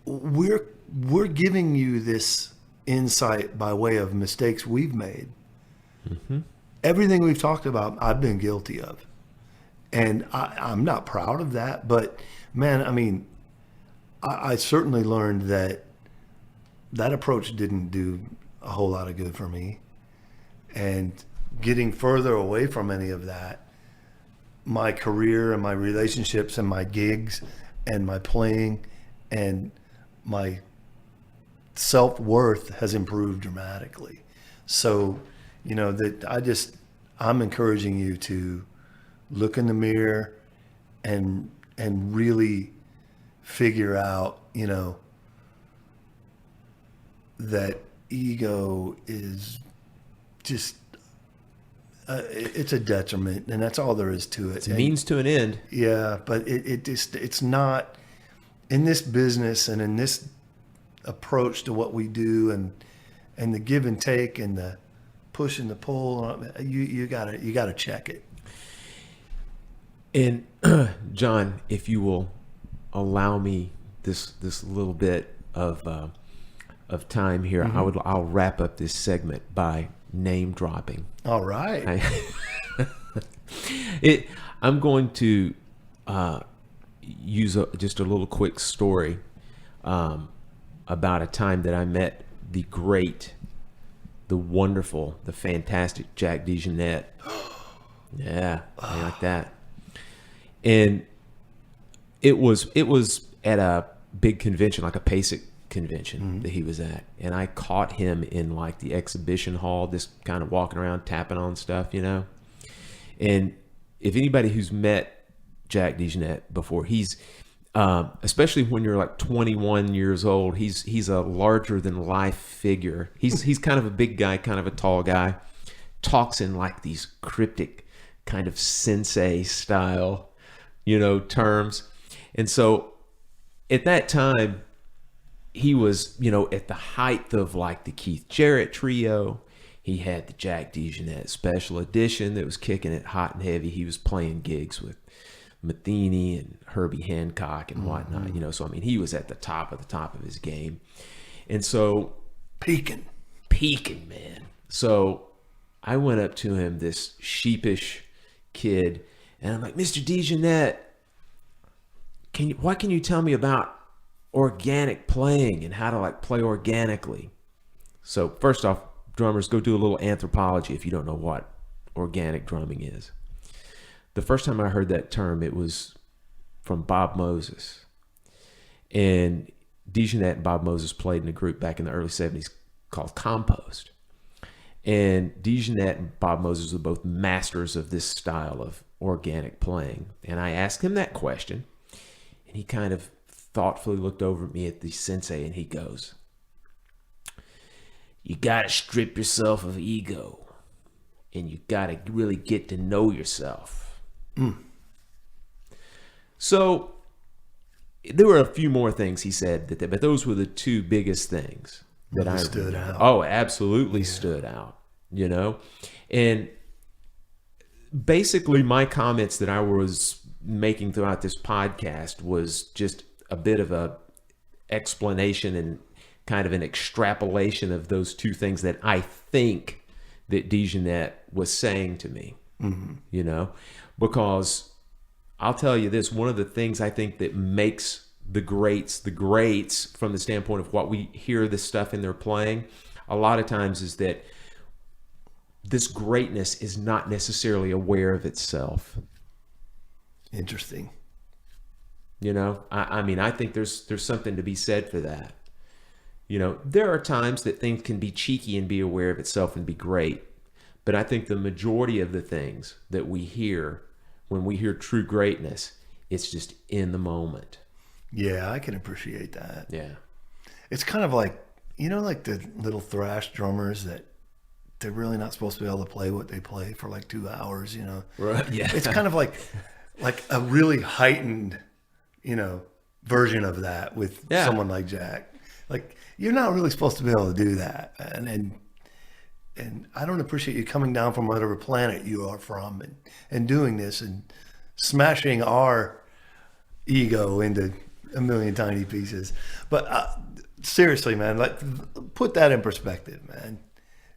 We're giving you this insight by way of mistakes we've made. Everything we've talked about, I've been guilty of. And I'm not proud of that, but man, I mean, I certainly learned that that approach didn't do a whole lot of good for me. And getting further away from any of that, my career and my relationships and my gigs and my playing and my self-worth has improved dramatically. So, you know, I'm encouraging you to look in the mirror and really figure out, you know, that ego is just it's a detriment, and that's all there is to it. It's a means to an end. Yeah, but it's not in this business and in this approach to what we do, and the give and take and the push and the pull. You gotta check it. And John, if you will allow me this little bit of time here, I'll wrap up this segment by name dropping. All right. I'm going to use just a little quick story about a time that I met the great, the wonderful, the fantastic Jack DeJohnette. Yeah, I like that. And it was at a big convention, like a PASIC convention that he was at, and I caught him in like the exhibition hall, just kind of walking around tapping on stuff, you know. And if anybody who's met Jack DeJohnette before, he's especially when you're like 21 years old, he's a larger than life figure. He's kind of a big guy, kind of a tall guy, talks in like these cryptic kind of sensei style, you know, terms. And so at that time, he was, you know, at the height of like the Keith Jarrett trio. He had the Jack DeJohnette special edition that was kicking it hot and heavy. He was playing gigs with Matheny and Herbie Hancock and whatnot, you know. So, I mean, he was at the top of his game. And so peaking, man. So I went up to him, this sheepish kid, and I'm like, Mr. DeJohnette, what can you tell me about organic playing and how to like play organically? So first off, drummers, go do a little anthropology if you don't know what organic drumming is. The first time I heard that term, it was from Bob Moses. And DeJohnette and Bob Moses played in a group back in the early 70s called Compost. And DeJohnette and Bob Moses were both masters of this style of organic playing. And I asked him that question, and he kind of thoughtfully looked over at me at the sensei, and he goes, you got to strip yourself of ego, and you got to really get to know yourself. So there were a few more things he said, but those were the two biggest things that stood out. Oh, absolutely stood out, you know? And basically my comments that I was making throughout this podcast was just a bit of a explanation and kind of an extrapolation of those two things that I think that DeJohnette was saying to me, you know, because I'll tell you this, one of the things I think that makes the greats from the standpoint of what we hear this stuff in their playing, a lot of times is that this greatness is not necessarily aware of itself. Interesting. You know, I mean, I think there's something to be said for that. You know, there are times that things can be cheeky and be aware of itself and be great. But I think the majority of the things that we hear when we hear true greatness, it's just in the moment. Yeah, I can appreciate that. Yeah. It's kind of like, you know, like the little thrash drummers that they're really not supposed to be able to play what they play for like 2 hours, you know? Right. Yeah. It's kind of like a really heightened, you know, version of that with someone like Jack. Like, you're not really supposed to be able to do that. And I don't appreciate you coming down from whatever planet you are from and doing this and smashing our ego into a million tiny pieces. But seriously, man, like, put that in perspective, man.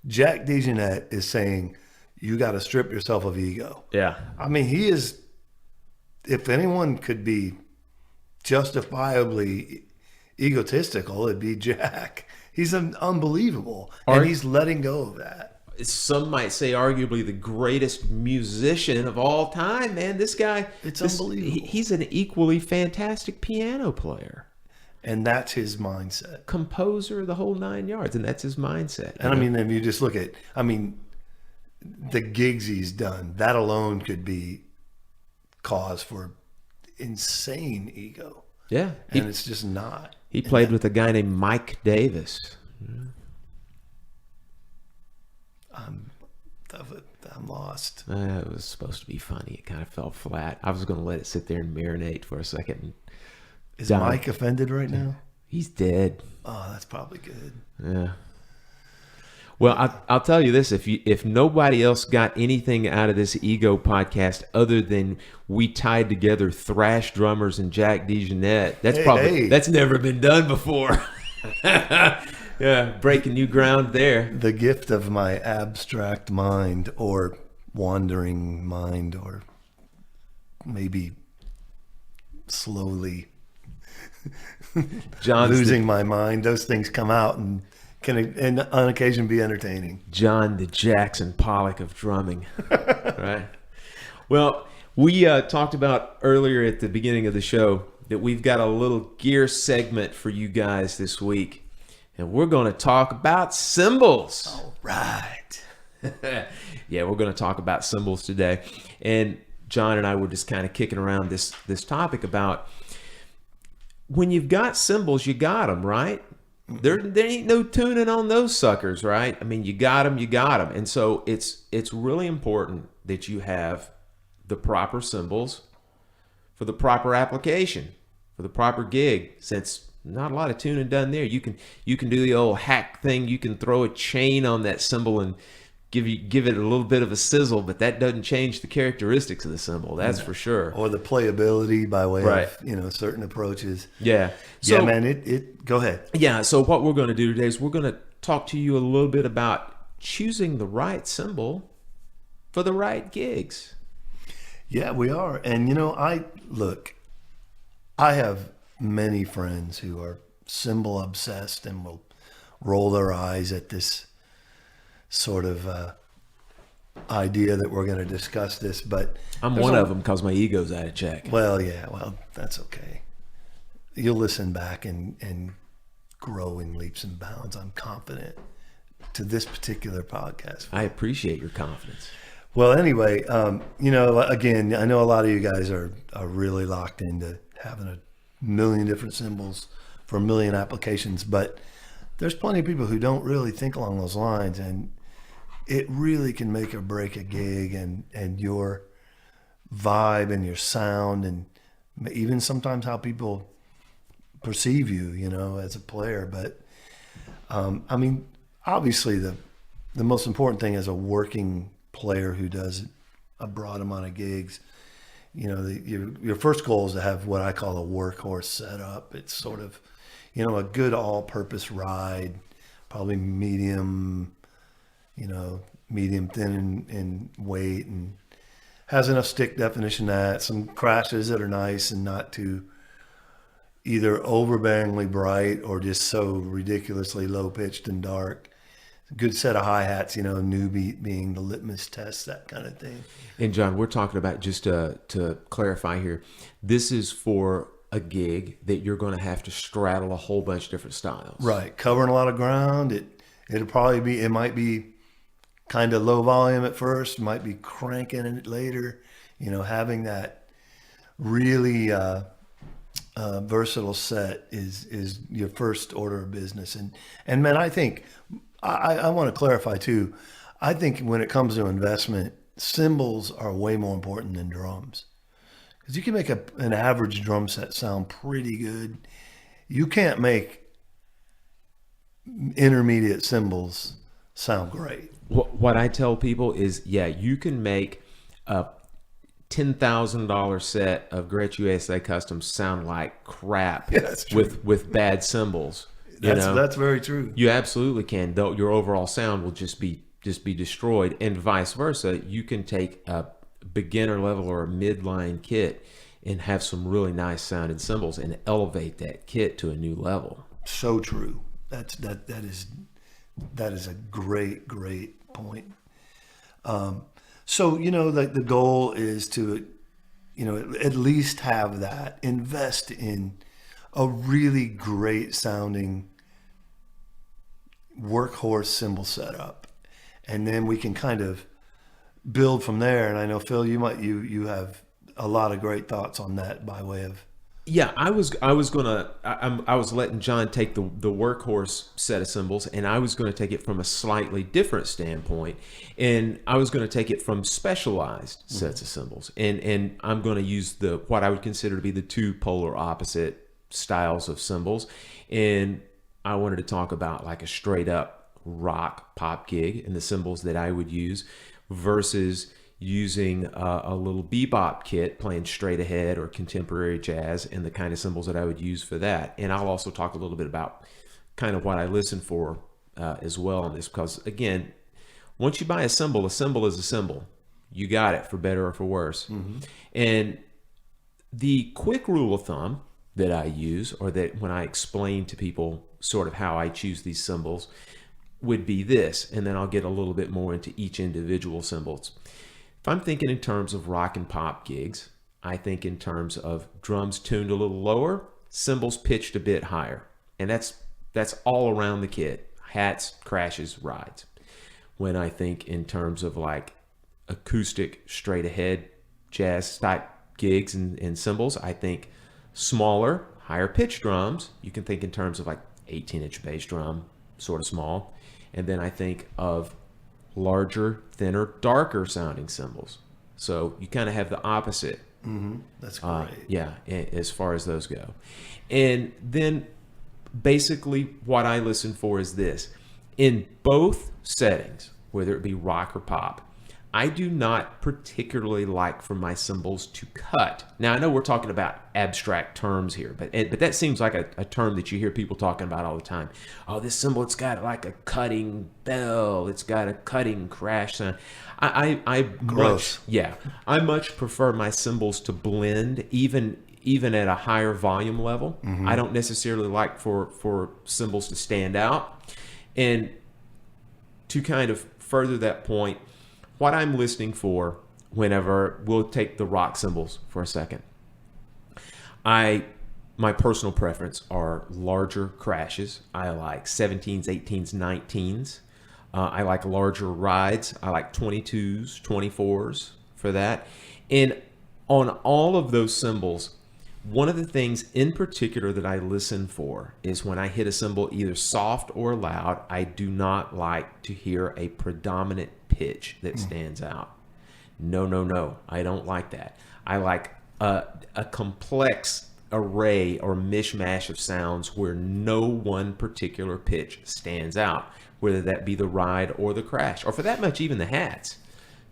Jack DeJohnette is saying you got to strip yourself of ego. Yeah. I mean, he is, if anyone could be justifiably egotistical, it'd be Jack. He's unbelievable, Art- and he's letting go of that. Some might say arguably the greatest musician of all time, man. This guy, Unbelievable. He's an equally fantastic piano player. And that's his mindset. Composer, the whole 9 yards, and that's his mindset. And I mean, if you just look at, the gigs he's done, that alone could be cause for insane ego. Yeah. And it's just not. He played with a guy named Mike Davis. I'm lost. It was supposed to be funny. It kind of fell flat. I was going to let it sit there and marinate for a second. Is Mike offended right now? He's dead. Oh, that's probably good. Yeah. Well, I'll tell you this: if nobody else got anything out of this ego podcast other than we tied together thrash drummers and Jack DeJohnette, that's never been done before. Yeah, breaking new ground there. The gift of my abstract mind, or wandering mind, or maybe slowly losing my mind. Those things come out and can on occasion be entertaining. John the Jackson Pollock of drumming. Right. Well, we talked about earlier at the beginning of the show that we've got a little gear segment for you guys this week. And we're going to talk about cymbals. All right. Yeah, we're going to talk about cymbals today. And John and I were just kind of kicking around this topic about when you've got cymbals, you got them, right? There ain't no tuning on those suckers, right? I mean, you got them. And so it's really important that you have the proper cymbals for the proper application, for the proper gig, since not a lot of tuning done there. You can do the old hack thing. You can throw a chain on that cymbal and give it a little bit of a sizzle, but that doesn't change the characteristics of the cymbal. That's for sure. Or the playability by way of certain approaches. Yeah. So, yeah, man. It go ahead. Yeah. So what we're going to do today is we're going to talk to you a little bit about choosing the right cymbal for the right gigs. Yeah, we are. And I have many friends who are cymbal obsessed and will roll their eyes at this sort of idea that we're going to discuss this, but I'm one of them because my ego's out of check. Well, that's okay. You'll listen back and grow in leaps and bounds, I'm confident, to this particular podcast. I appreciate your confidence. Well, anyway, again, I know a lot of you guys are really locked into having a million different cymbals for a million applications, but there's plenty of people who don't really think along those lines, and it really can make or break a gig and your vibe and your sound, and even sometimes how people perceive you, as a player. But obviously the most important thing as a working player who does a broad amount of gigs, your first goal is to have what I call a workhorse setup. It's sort of, a good all-purpose ride, probably medium thin in weight, and has enough stick definition that some crashes that are nice and not too either overbearingly bright or just so ridiculously low-pitched and dark. Good set of hi-hats, new beat being the litmus test, that kind of thing. And John, we're talking about, just to clarify here, this is for a gig that you're going to have to straddle a whole bunch of different styles. Right. Covering a lot of ground. It might be kind of low volume at first, might be cranking it later, having that really versatile set is your first order of business. And man, I think, I want to clarify too, I think when it comes to investment, cymbals are way more important than drums. Because you can make an average drum set sound pretty good. You can't make intermediate cymbals sound great. What I tell people is, you can make a $10,000 set of Gretsch USA Customs sound like crap with bad cymbals. That's very true. You absolutely can. Though your overall sound will just be destroyed, and vice versa. You can take a beginner level or a midline kit and have some really nice sounding cymbals and elevate that kit to a new level. So true. That is a great point. So the goal is to at least have that, invest in a really great sounding workhorse cymbal setup, and then we can kind of build from there. And I know, Phil, you have a lot of great thoughts on that by way of. Yeah, I was letting John take the workhorse set of cymbals, and I was going to take it from a slightly different standpoint, and I was going to take it from specialized sets of cymbals, and I'm going to use what I would consider to be the two polar opposite styles of cymbals, and I wanted to talk about like a straight up rock pop gig and the cymbals that I would use versus using a little bebop kit playing straight ahead or contemporary jazz and the kind of cymbals that I would use for that. And I'll also talk a little bit about kind of what I listen for as well on this, because again, once you buy a cymbal is a cymbal. You got it for better or for worse. Mm-hmm. And the quick rule of thumb that I use, or that when I explain to people sort of how I choose these cymbals, would be this, and then I'll get a little bit more into each individual cymbals. If I'm thinking in terms of rock and pop gigs, I think in terms of drums tuned a little lower, cymbals pitched a bit higher. And that's all around the kit. Hats, crashes, rides. When I think in terms of like acoustic, straight ahead jazz type gigs and cymbals, I think smaller, higher pitched drums. You can think in terms of like 18-inch bass drum, sort of small. And then I think of larger, thinner, darker sounding cymbals. So you kind of have the opposite. Mm-hmm. That's great. Yeah, as far as those go. And then basically what I listen for is this. In both settings, whether it be rock or pop, I do not particularly like for my cymbals to cut. Now, I know we're talking about abstract terms here, but that seems like a term that you hear people talking about all the time. Oh, this cymbal, it's got like a cutting bell. It's got a cutting crash sound. I much prefer my cymbals to blend, even at a higher volume level. Mm-hmm. I don't necessarily like for cymbals to stand out. And to kind of further that point, what I'm listening for whenever, we'll take the rock cymbals for a second. My personal preference are larger crashes. I like 17s, 18s, 19s. I like larger rides. I like 22s, 24s for that. And on all of those cymbals, one of the things in particular that I listen for is when I hit a cymbal either soft or loud, I do not like to hear a predominant pitch that stands out. No. I don't like that. I like a complex array or mishmash of sounds where no one particular pitch stands out, whether that be the ride or the crash, or for that much, even the hats,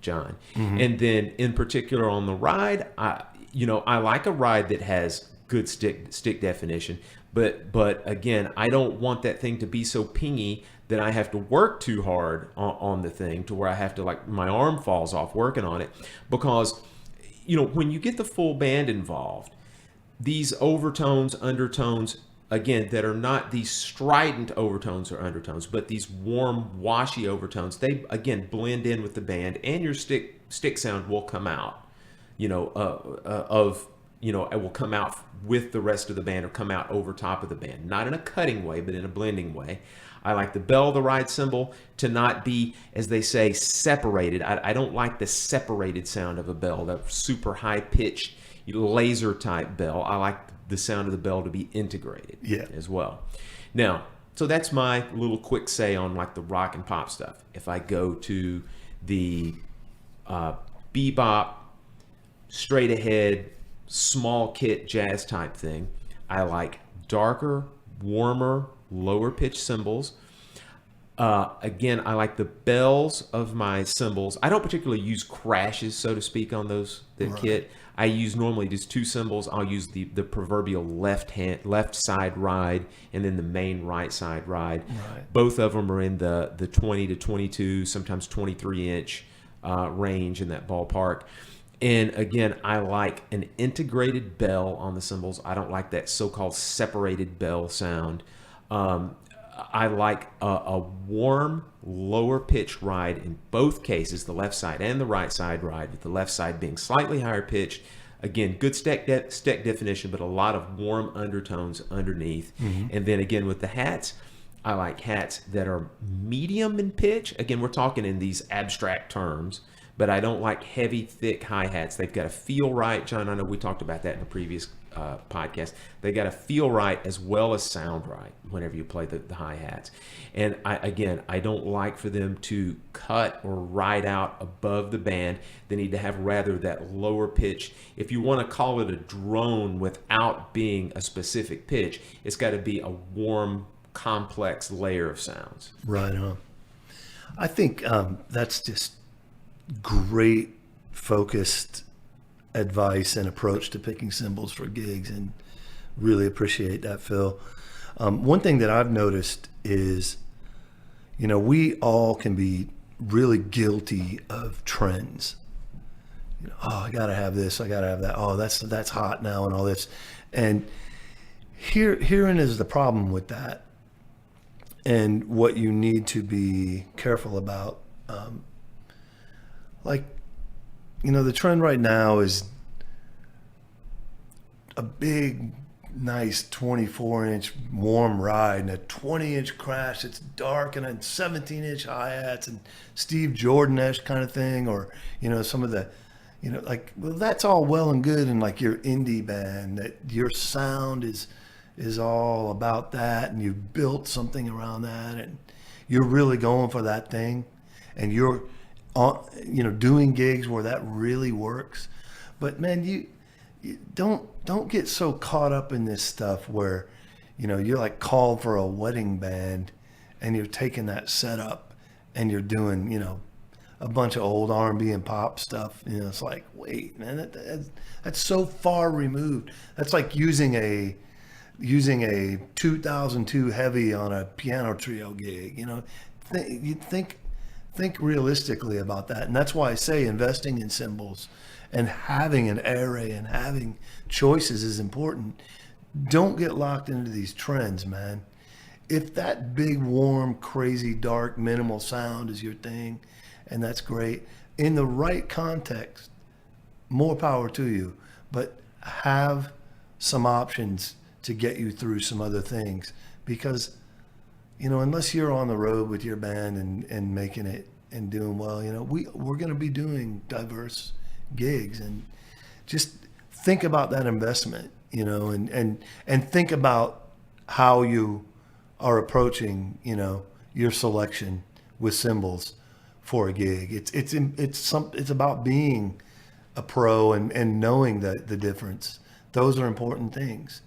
John. Mm-hmm. And then in particular on the ride, I like a ride that has good stick definition, but again, I don't want that thing to be so pingy that I have to work too hard on the thing to where I have to, like, my arm falls off working on it. Because, when you get the full band involved, these overtones, undertones, again, that are not these strident overtones or undertones, but these warm, washy overtones, they, again, blend in with the band, and your stick sound will come out, it will come out with the rest of the band or come out over top of the band. Not in a cutting way, but in a blending way. I like the bell, the ride cymbal, to not be, as they say, separated. I don't like the separated sound of a bell, that super high-pitched laser-type bell. I like the sound of the bell to be integrated as well. Now, so that's my little quick say on like the rock and pop stuff. If I go to the bebop, straight ahead, small kit jazz type thing, I like darker, warmer, lower pitch cymbals. Again, I like the bells of my cymbals. I don't particularly use crashes, so to speak, on those kit. I use normally just two cymbals. I'll use the proverbial left side ride and then the main right side ride. Right. Both of them are in the 20 to 22, sometimes 23 inch range, in that ballpark. And again, I like an integrated bell on the cymbals. I don't like that so-called separated bell sound. I like a warm, lower pitch ride in both cases, the left side and the right side ride, with the left side being slightly higher pitched. Again, good stack definition, but a lot of warm undertones underneath. And then again, with the hats, I like hats that are medium in pitch. Again, we're talking in these abstract terms, but I don't like heavy, thick hi-hats. They've got to feel right. John, I know we talked about that in a previous podcast. They got to feel right as well as sound right whenever you play the hi-hats. And I don't like for them to cut or ride out above the band. They need to have rather that lower pitch. If you want to call it a drone without being a specific pitch, it's got to be a warm, complex layer of sounds. Right on. I think that's just great focused advice and approach to picking cymbals for gigs, and really appreciate that, Phil. One thing that I've noticed is, we all can be really guilty of trends. Oh, I gotta have this, I gotta have that. Oh, that's hot now, and all this. And herein is the problem with that, and what you need to be careful about. The trend right now is a big, nice 24-inch warm ride and a 20-inch crash. It's dark and a 17-inch hi-hats and Steve Jordan-esque kind of thing, or some of the, that's all well and good in like your indie band, that your sound is all about that, and you've built something around that, and you're really going for that thing, and you're doing gigs where that really works. But man, you don't get so caught up in this stuff where you're like called for a wedding band and you're taking that setup and you're doing a bunch of old R&B and pop stuff. It's like, wait, man, that's so far removed. That's like using a 2002 heavy on a piano trio gig. You think realistically about that. And that's why I say investing in cymbals and having an array and having choices is important. Don't get locked into these trends, man. If that big, warm, crazy, dark, minimal sound is your thing, and that's great, in the right context, more power to you. But have some options to get you through some other things, because unless you're on the road with your band and making it and doing well, we're going to be doing diverse gigs, and just think about that investment, and think about how you are approaching, your selection with cymbals for a gig. It's about being a pro and knowing the difference. Those are important things.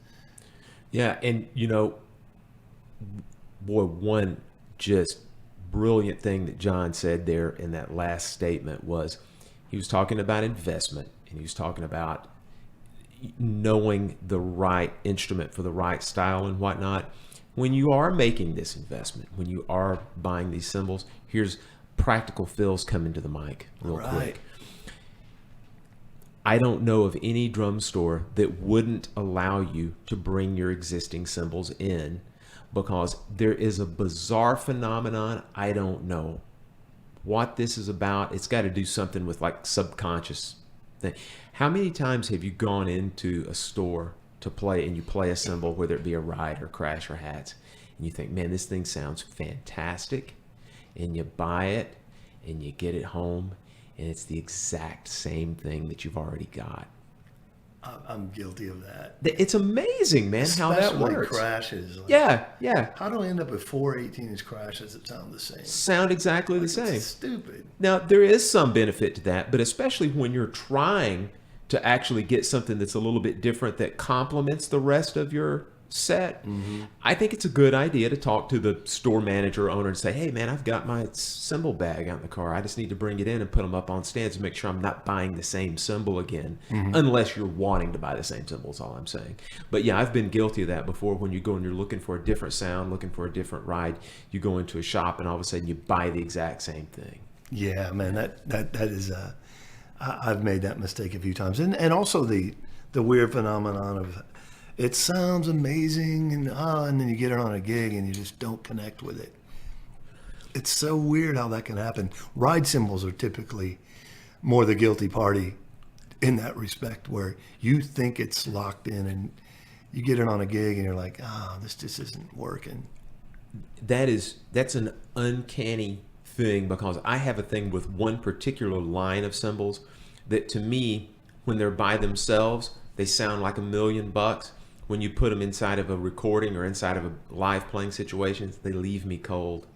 Yeah, and boy, one just brilliant thing that John said there in that last statement was, he was talking about investment, and he was talking about knowing the right instrument for the right style and whatnot. When you are making this investment, when you are buying these cymbals, here's practical Phil's coming to the mic real quick. I don't know of any drum store that wouldn't allow you to bring your existing cymbals in, because there is a bizarre phenomenon. I don't know what this is about. It's got to do something with like subconscious thing. How many times have you gone into a store to play and you play a cymbal, whether it be a ride or crash or hats, and you think, man, this thing sounds fantastic, and you buy it and you get it home and it's the exact same thing that you've already got? I'm guilty of that. It's amazing, man, how that works. Crashes. Yeah. How do I end up with 4 18-inch crashes that sound the same? Sound exactly the same. It's stupid. Now, there is some benefit to that, but especially when you're trying to actually get something that's a little bit different that complements the rest of your set, I think it's a good idea to talk to the store manager or owner and say, hey man, I've got my cymbal bag out in the car. I just need to bring it in and put them up on stands and make sure I'm not buying the same cymbal again, unless you're wanting to buy the same cymbals, all I'm saying. But yeah, I've been guilty of that before. When you go and you're looking for a different sound, looking for a different ride, you go into a shop and all of a sudden you buy the exact same thing. Yeah, man, that is I've made that mistake a few times. And also the weird phenomenon of it sounds amazing, and then you get it on a gig and you just don't connect with it. It's so weird how that can happen. Ride cymbals are typically more the guilty party in that respect, where you think it's locked in and you get it on a gig and you're like, this just isn't working. That's an uncanny thing, because I have a thing with one particular line of cymbals that, to me, when they're by themselves, they sound like $1 million. When you put them inside of a recording or inside of a live playing situation, they leave me cold.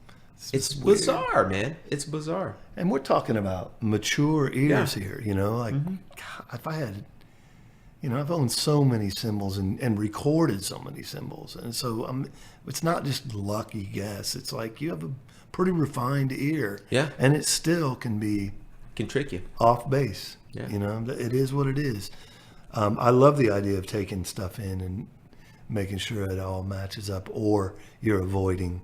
It's bizarre, man. It's bizarre. And we're talking about mature ears here, like God, if I had, I've owned so many cymbals and recorded so many cymbals. And so it's not just lucky guess. It's like you have a pretty refined ear. Yeah. And it still can trick you. Off base. Yeah. It is what it is. I love the idea of taking stuff in and making sure it all matches up, or you're avoiding,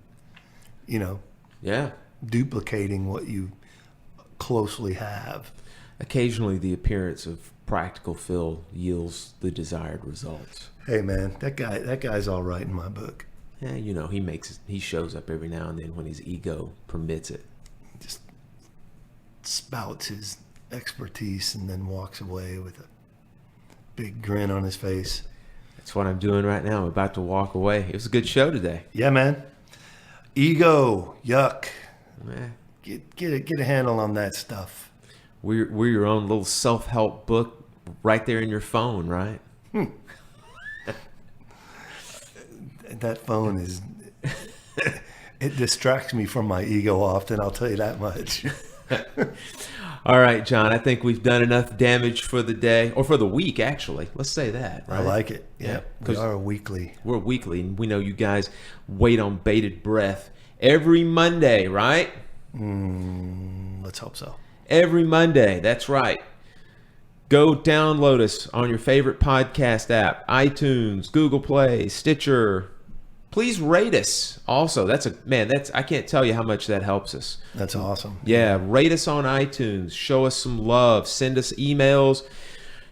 duplicating what you closely have. Occasionally the appearance of practical fill yields the desired results. Hey man, that guy's all right in my book. Yeah, he shows up every now and then when his ego permits it. Just spouts his expertise and then walks away with a big grin on his face. That's what I'm doing right now. I'm about to walk away. It was a good show today. Yeah, man. Ego, yuck. Man. Get a handle on that stuff. We're your own little self-help book right there in your phone, right? That phone is... it distracts me from my ego often, I'll tell you that much. All right, John, I think we've done enough damage for the day, or for the week, actually. Let's say that. Right? I like it. Yeah, we are weekly. We're weekly, and we know you guys wait on bated breath every Monday, right? Let's hope so. Every Monday, that's right. Go download us on your favorite podcast app, iTunes, Google Play, Stitcher. Please rate us. Also, I can't tell you how much that helps us. That's awesome. Yeah, rate us on iTunes. Show us some love. Send us emails.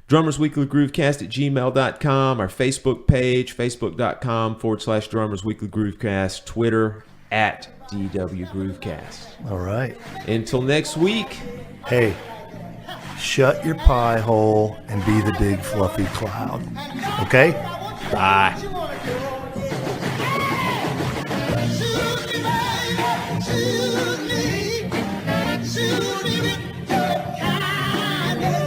drummersweeklygroovecast@gmail.com. Our Facebook page, facebook.com/drummersweeklygroovecast. Twitter @DW Groovecast. All right. Until next week. Hey, shut your pie hole and be the big fluffy cloud. Okay? Bye. Thank you.